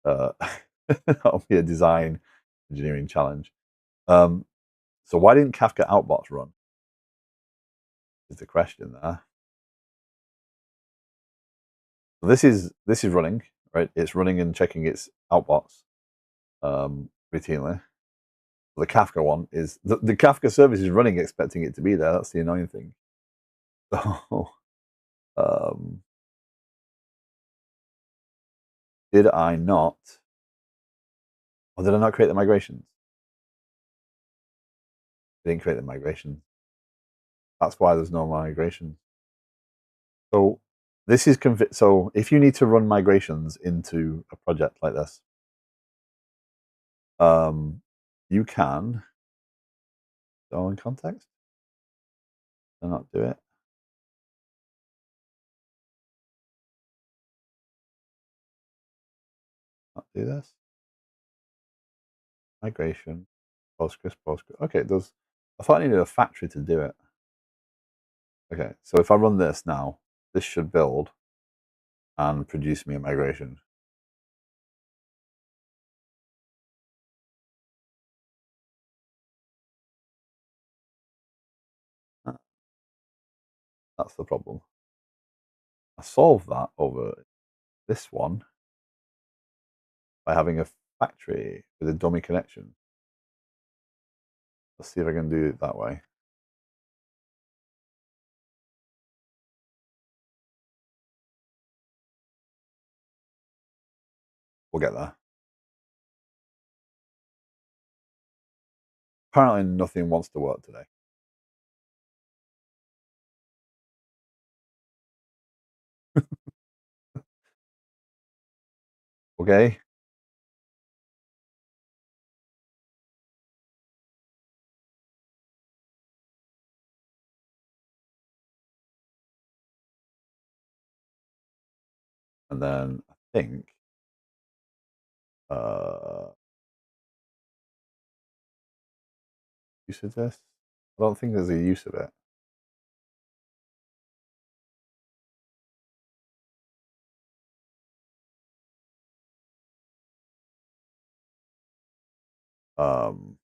that'll be a design engineering challenge. So why didn't Kafka outbox run? Is the question there. So this is running, right? It's running and checking its outbox routinely. The Kafka one is the Kafka service is running expecting it to be there. That's the annoying thing. So, did I not? Or did I not create the migrations? I didn't create the migrations. That's why there's no migrations. So this is so if you need to run migrations into a project like this, you can go in context and not do it. Not do this. Migration, Postgres. Okay, there's. I thought I needed a factory to do it. Okay, so if I run this now, this should build and produce me a migration. That's the problem. I solved that over this one by having a factory with a dummy connection. Let's see if I can do it that way. We'll get there. Apparently nothing wants to work today. Okay. And then I think use of this. I don't think there's a use of it. Um,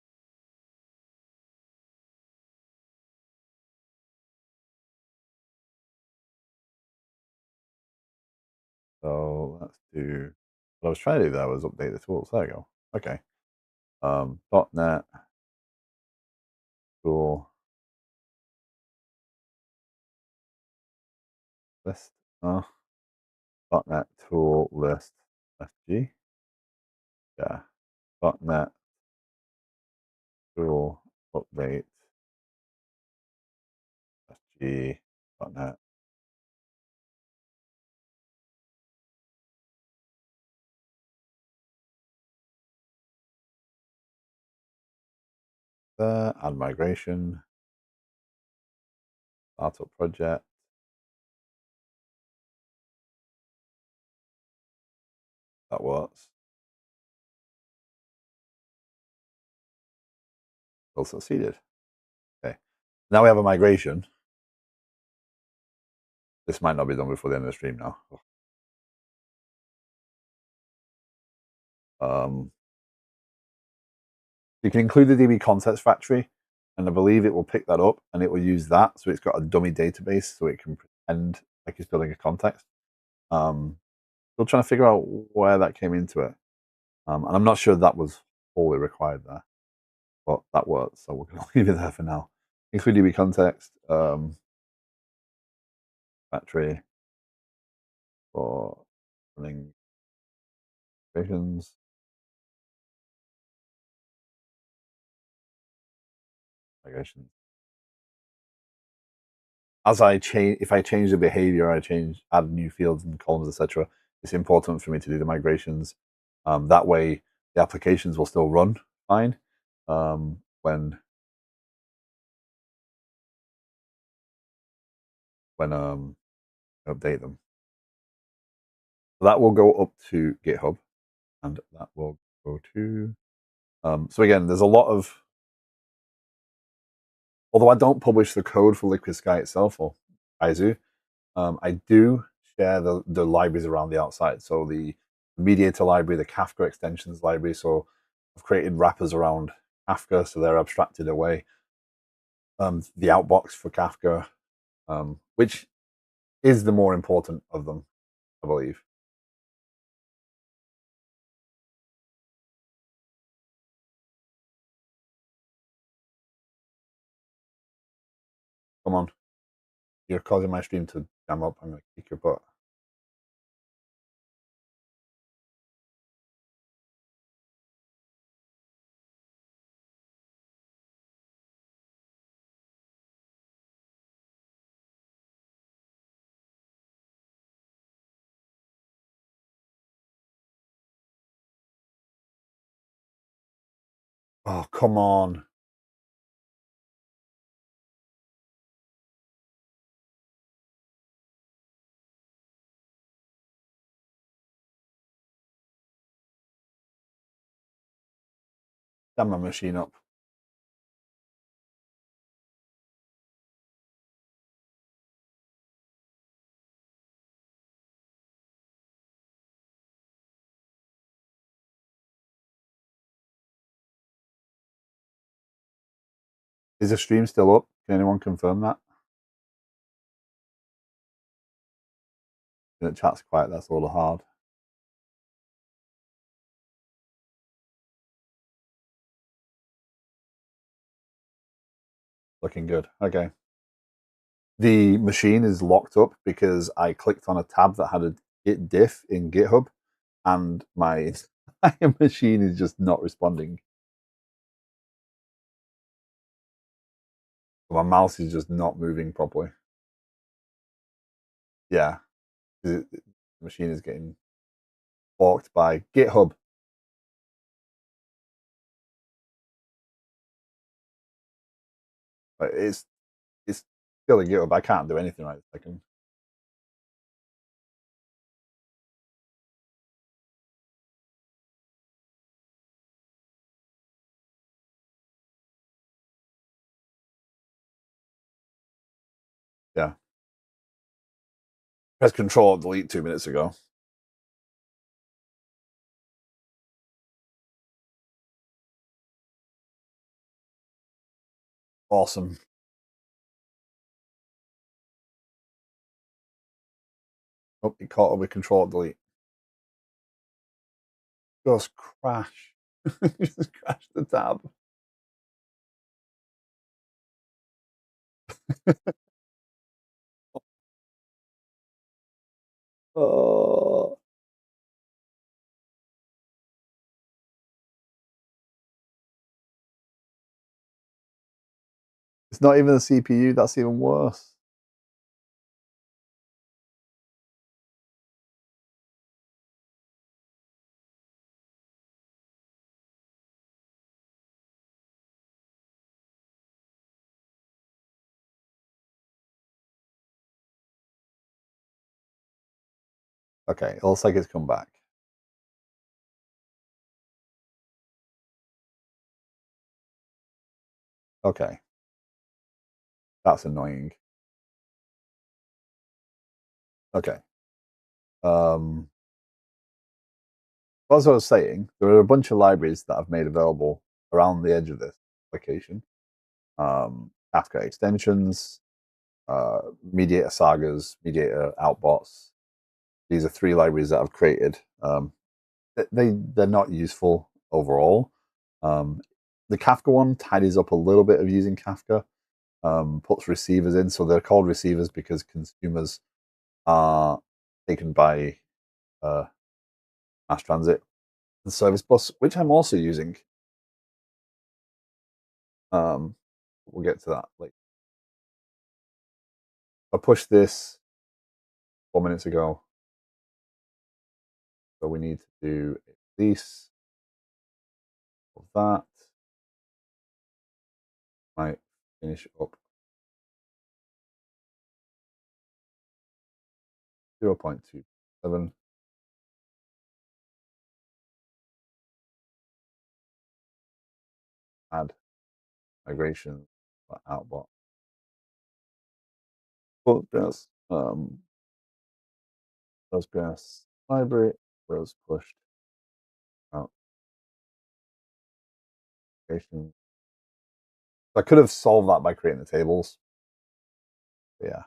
so let's do what I was trying to do there was update the tools. There you go. Okay. .NET tool list. .NET tool list FG. Yeah. .NET tool update FG .NET. There, add migration, startup project. That works. Well succeeded. Okay. Now we have a migration. This might not be done before the end of the stream now. You can include the DB context factory, and I believe it will pick that up and it will use that. So it's got a dummy database so it can pretend like it's building a context. Still trying to figure out where that came into it. And I'm not sure that was wholly required there, but that works. So we're going to leave it there for now. Include DB context, factory for running migrations. Migrations. As I change, if I change the behavior, add new fields and columns, etc. It's important for me to do the migrations. That way, the applications will still run fine when update them. So that will go up to GitHub, and that will go to. So again, there's a lot of. Although I don't publish the code for Liquid Sky itself or Kaizu, I do share the libraries around the outside. So the mediator library, the Kafka extensions library. So I've created wrappers around Kafka, so they're abstracted away. The outbox for Kafka, which is the more important of them, I believe. Come on. You're causing my stream to jam up. I'm going to kick your butt. Oh, come on. Jam my machine up. Is the stream still up? Can anyone confirm that? The chat's quiet. That's a little hard. Looking good. Okay. The machine is locked up because I clicked on a tab that had a git diff in GitHub, and my machine is just not responding. My mouse is just not moving properly. Yeah, the machine is getting forked by GitHub. But it's still a GitHub. I can't do anything right this second. Yeah. Press Control Delete 2 minutes ago. Awesome. Oh, it caught up with Control Delete. Just crash. Just crash the tab. Oh. It's not even the CPU. That's even worse. Okay, it looks like it's come back. Okay. That's annoying. Okay. As I was saying, there are a bunch of libraries that I've made available around the edge of this application. Kafka extensions, mediator sagas, mediator outbots. These are 3 libraries that I've created. They're not useful overall. The Kafka one tidies up a little bit of using Kafka, puts receivers in. So they're called receivers because consumers are taken by mass transit and service bus, which I'm also using. We'll get to that later. I pushed this 4 minutes ago, so we need to do a release of that. Might finish up 0.27. Add migration outbot. Postgres, Postgres library was pushed out. I could have solved that by creating the tables. But yeah.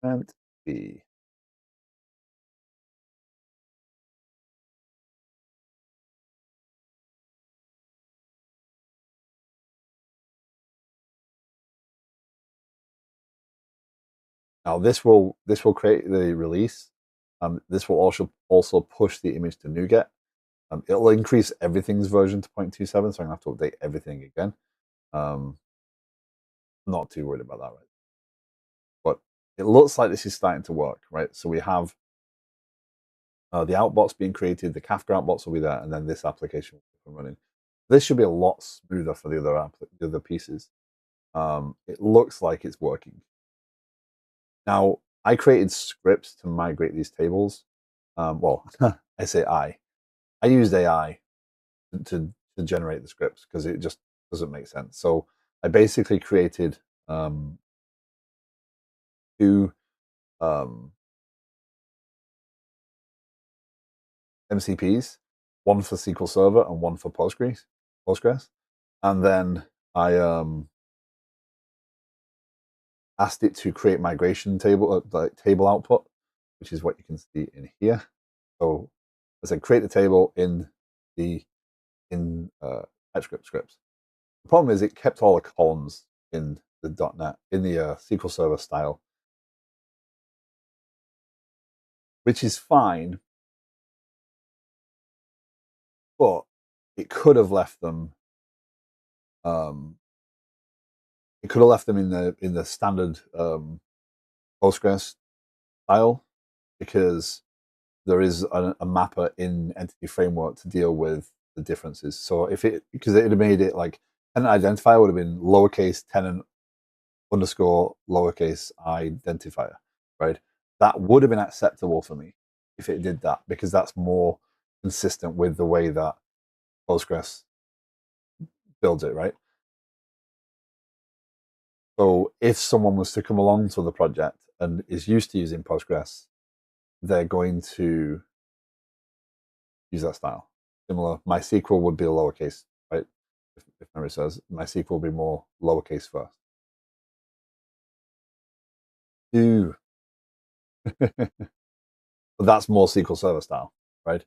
And B. Now this will create the release. This will also push the image to NuGet. It'll increase everything's version to 0.27, so I'm gonna have to update everything again. Not too worried about that, right? But it looks like this is starting to work, right? So we have the outbots being created, the Kafka outbots will be there, and then this application will be running. This should be a lot smoother for the other pieces. It looks like it's working. Now, I created scripts to migrate these tables. Well, I say I used AI to generate the scripts because it just doesn't make sense. So I basically created two MCPs, one for SQL Server and one for Postgres. And then I asked it to create migration table, like table output, which is what you can see in here. So I said create the table in TypeScript scripts. The problem is it kept all the columns in the .NET, in the SQL Server style, which is fine, but it could have left them. It could have left them in the standard Postgres style, because there is a mapper in Entity Framework to deal with the differences. So because it would have made it like tenant identifier would have been lowercase tenant underscore lowercase identifier, right? That would have been acceptable for me if it did that, because that's more consistent with the way that Postgres builds it, right? So if someone was to come along to the project and is used to using Postgres, they're going to use that style. Similar, MySQL would be a lowercase, right? If memory says, MySQL will be more lowercase first. Ooh. But that's more SQL Server style, right?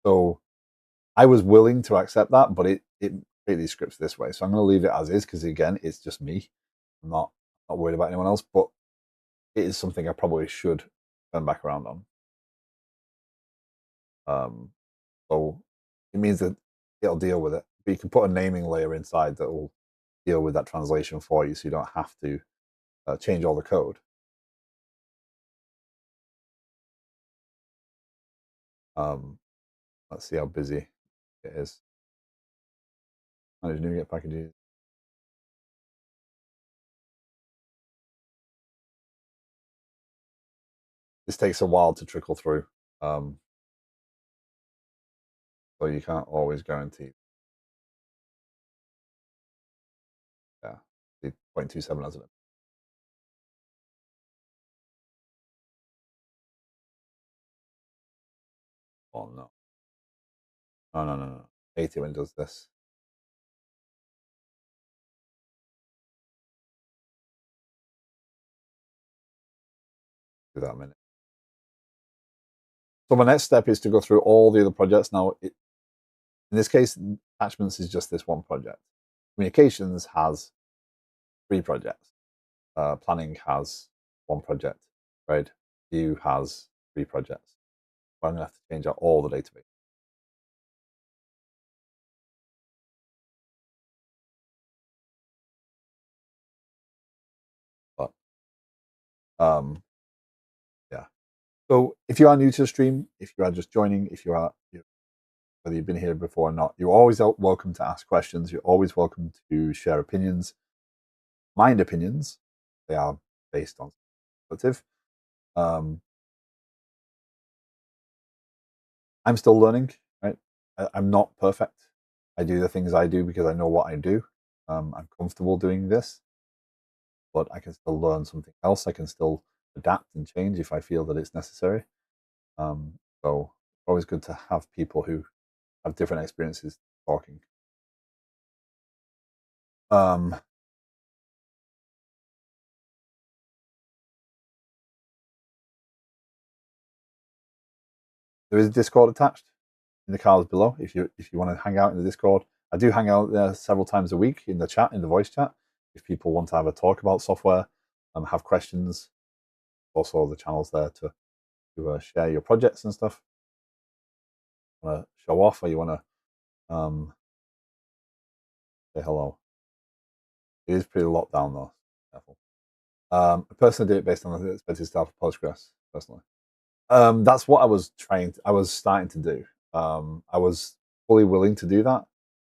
So I was willing to accept that, but it created these scripts this way. So I'm going to leave it as is because, again, it's just me. I'm not worried about anyone else, but it is something I probably should turn back around on. So it means that it'll deal with it. But you can put a naming layer inside that will deal with that translation for you, so you don't have to change all the code. Let's see how busy it is. Manage NuGet packages. This takes a while to trickle through, so you can't always guarantee. Yeah, the 0.27 hasn't it? Oh no. No. I hate it when it does this. Do that a minute. So my next step is to go through all the other projects. Now, in this case, attachments is just this one project. Communications has 3 projects. Planning has 1 project, right? View has 3 projects. But I'm going to have to change out all the database. But yeah. So if you are new to the stream, if you are just joining, if you are, whether you've been here before or not, you're always welcome to ask questions. You're always welcome to share opinions. Mind opinions, they are based on perspective. I'm still learning, right? I'm not perfect. I do the things I do because I know what I do. I'm comfortable doing this, but I can still learn something else. I can still adapt and change if I feel that it's necessary. So it's always good to have people who have different experiences talking. There is a Discord attached in the cards below if you want to hang out in the Discord. I do hang out there several times a week in the chat, in the voice chat, if people want to have a talk about software, have questions. also the channels there to share your projects and stuff. Want to show off, or you want to say hello? It is pretty locked down though. Careful. I personally do it based on the expected style for Postgres. Personally, that's what I was starting to do. I was fully willing to do that,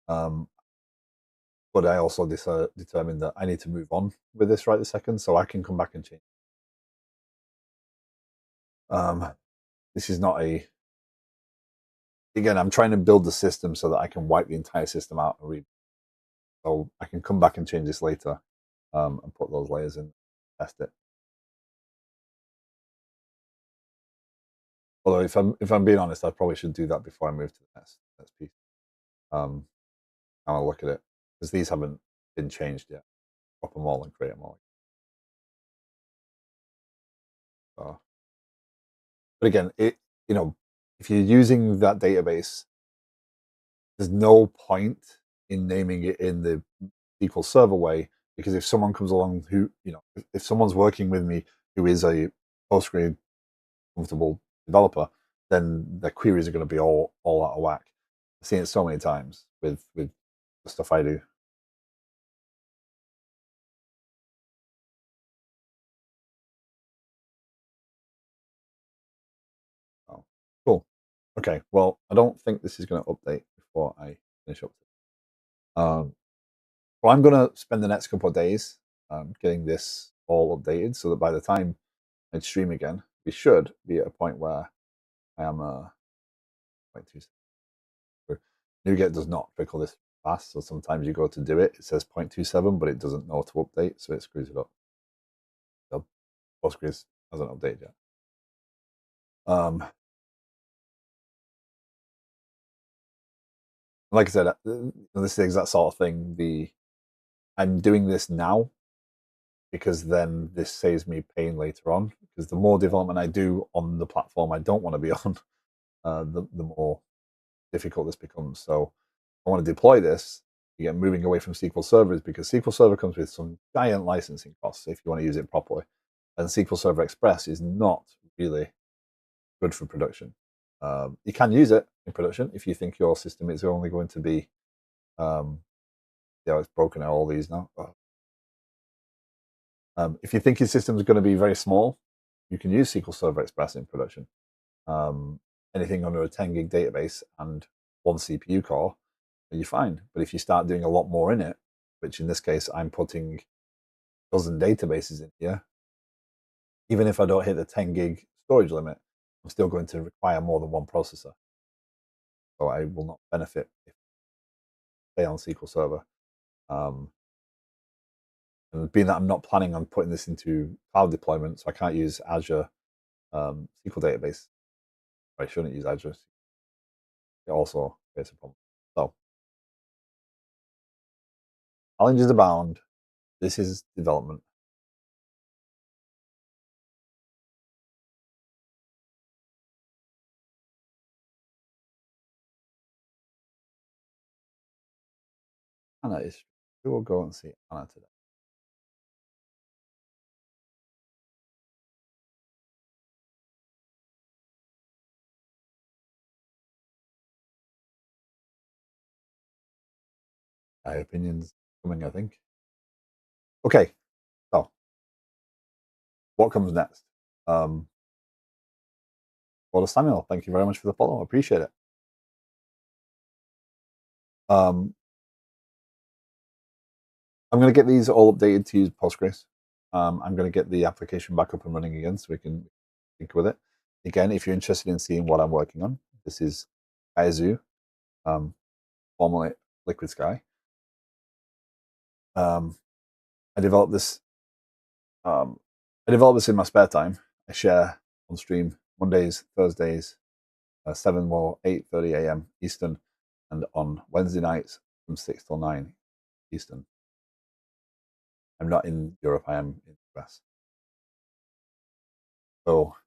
but I also determined that I need to move on with this right this second, so I can come back and change. This is not a. Again, I'm trying to build the system so that I can wipe the entire system out and read. So I can come back and change this later, and put those layers in, test it. Although if I'm being honest, I probably should do that before I move to the next piece. I'll look at it because these haven't been changed yet. Drop them all and create them all. So, but again, if you're using that database, there's no point in naming it in the SQL Server way, because if someone comes along who, if someone's working with me who is a Postgres comfortable developer, then their queries are going to be all out of whack. I've seen it so many times with the stuff I do. Oh, cool. Okay, well, I don't think this is going to update before I finish up. Well, I'm going to spend the next couple of days getting this all updated so that by the time I stream again, we should be at a point where I am 0.2. NuGet does not trickle this fast, so sometimes you go to do it, it says 0.27, but it doesn't know to update, so it screws it up. So Postgres hasn't updated yet. Like I said, this is the exact sort of thing. I'm doing this now because then this saves me pain later on. Because the more development I do on the platform I don't want to be on, the more difficult this becomes. So I want to deploy this, again, moving away from SQL servers, because SQL Server comes with some giant licensing costs if you want to use it properly. And SQL Server Express is not really good for production. You can use it in production if you think your system is only going to be, it's broken out all these now. If you think your system is going to be very small, you can use SQL Server Express in production. Anything under a 10 gig database and one CPU core, you're fine. But if you start doing a lot more in it, which in this case I'm putting a dozen databases in here, even if I don't hit the 10 gig storage limit, I'm still going to require more than one processor. So I will not benefit if I stay on SQL Server. And being that I'm not planning on putting this into cloud deployment, so I can't use Azure SQL database. I shouldn't use Azure. It also creates a problem. So challenges abound. This is development. Anna is. We will go and see Anna today. My opinions coming, I think. Okay, so what comes next? Well, Samuel, thank you very much for the follow. I appreciate it. I'm going to get these all updated to use Postgres. I'm going to get the application back up and running again so we can think with it. Again, if you're interested in seeing what I'm working on, this is Kaizu, formerly Liquid Sky. I developed this. I develop this in my spare time. I share on stream Mondays, Thursdays, 7 or 8:30 a.m. Eastern, and on Wednesday nights from 6 till 9 Eastern. I'm not in Europe. I am in the US. So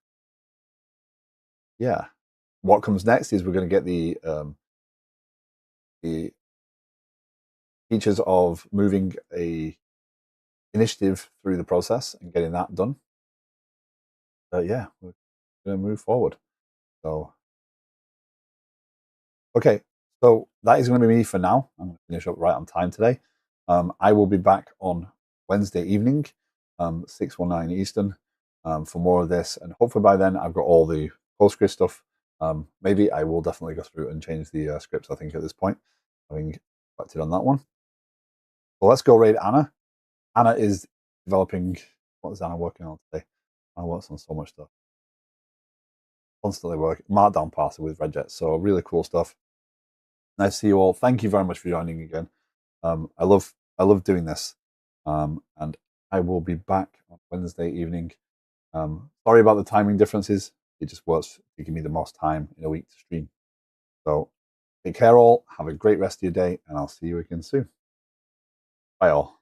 yeah, what comes next is we're going to get the features of moving a initiative through the process and getting that done. yeah, we're going to move forward. So, okay, so that is going to be me for now. I'm going to finish up right on time today. I will be back on Wednesday evening, 619 Eastern, for more of this. And hopefully by then I've got all the Postgres stuff. Maybe I will definitely go through and change the scripts, I think, at this point, having reflected on that one. So let's go raid Anna. Anna is developing, what is Anna working on today? I works on so much stuff. Constantly working, Markdown parser with Redjet. So really cool stuff. Nice to see you all. Thank you very much for joining again. I love doing this, and I will be back on Wednesday evening. Sorry about the timing differences. It just works to give me the most time in a week to stream. So take care all. Have a great rest of your day, and I'll see you again soon. Bye all.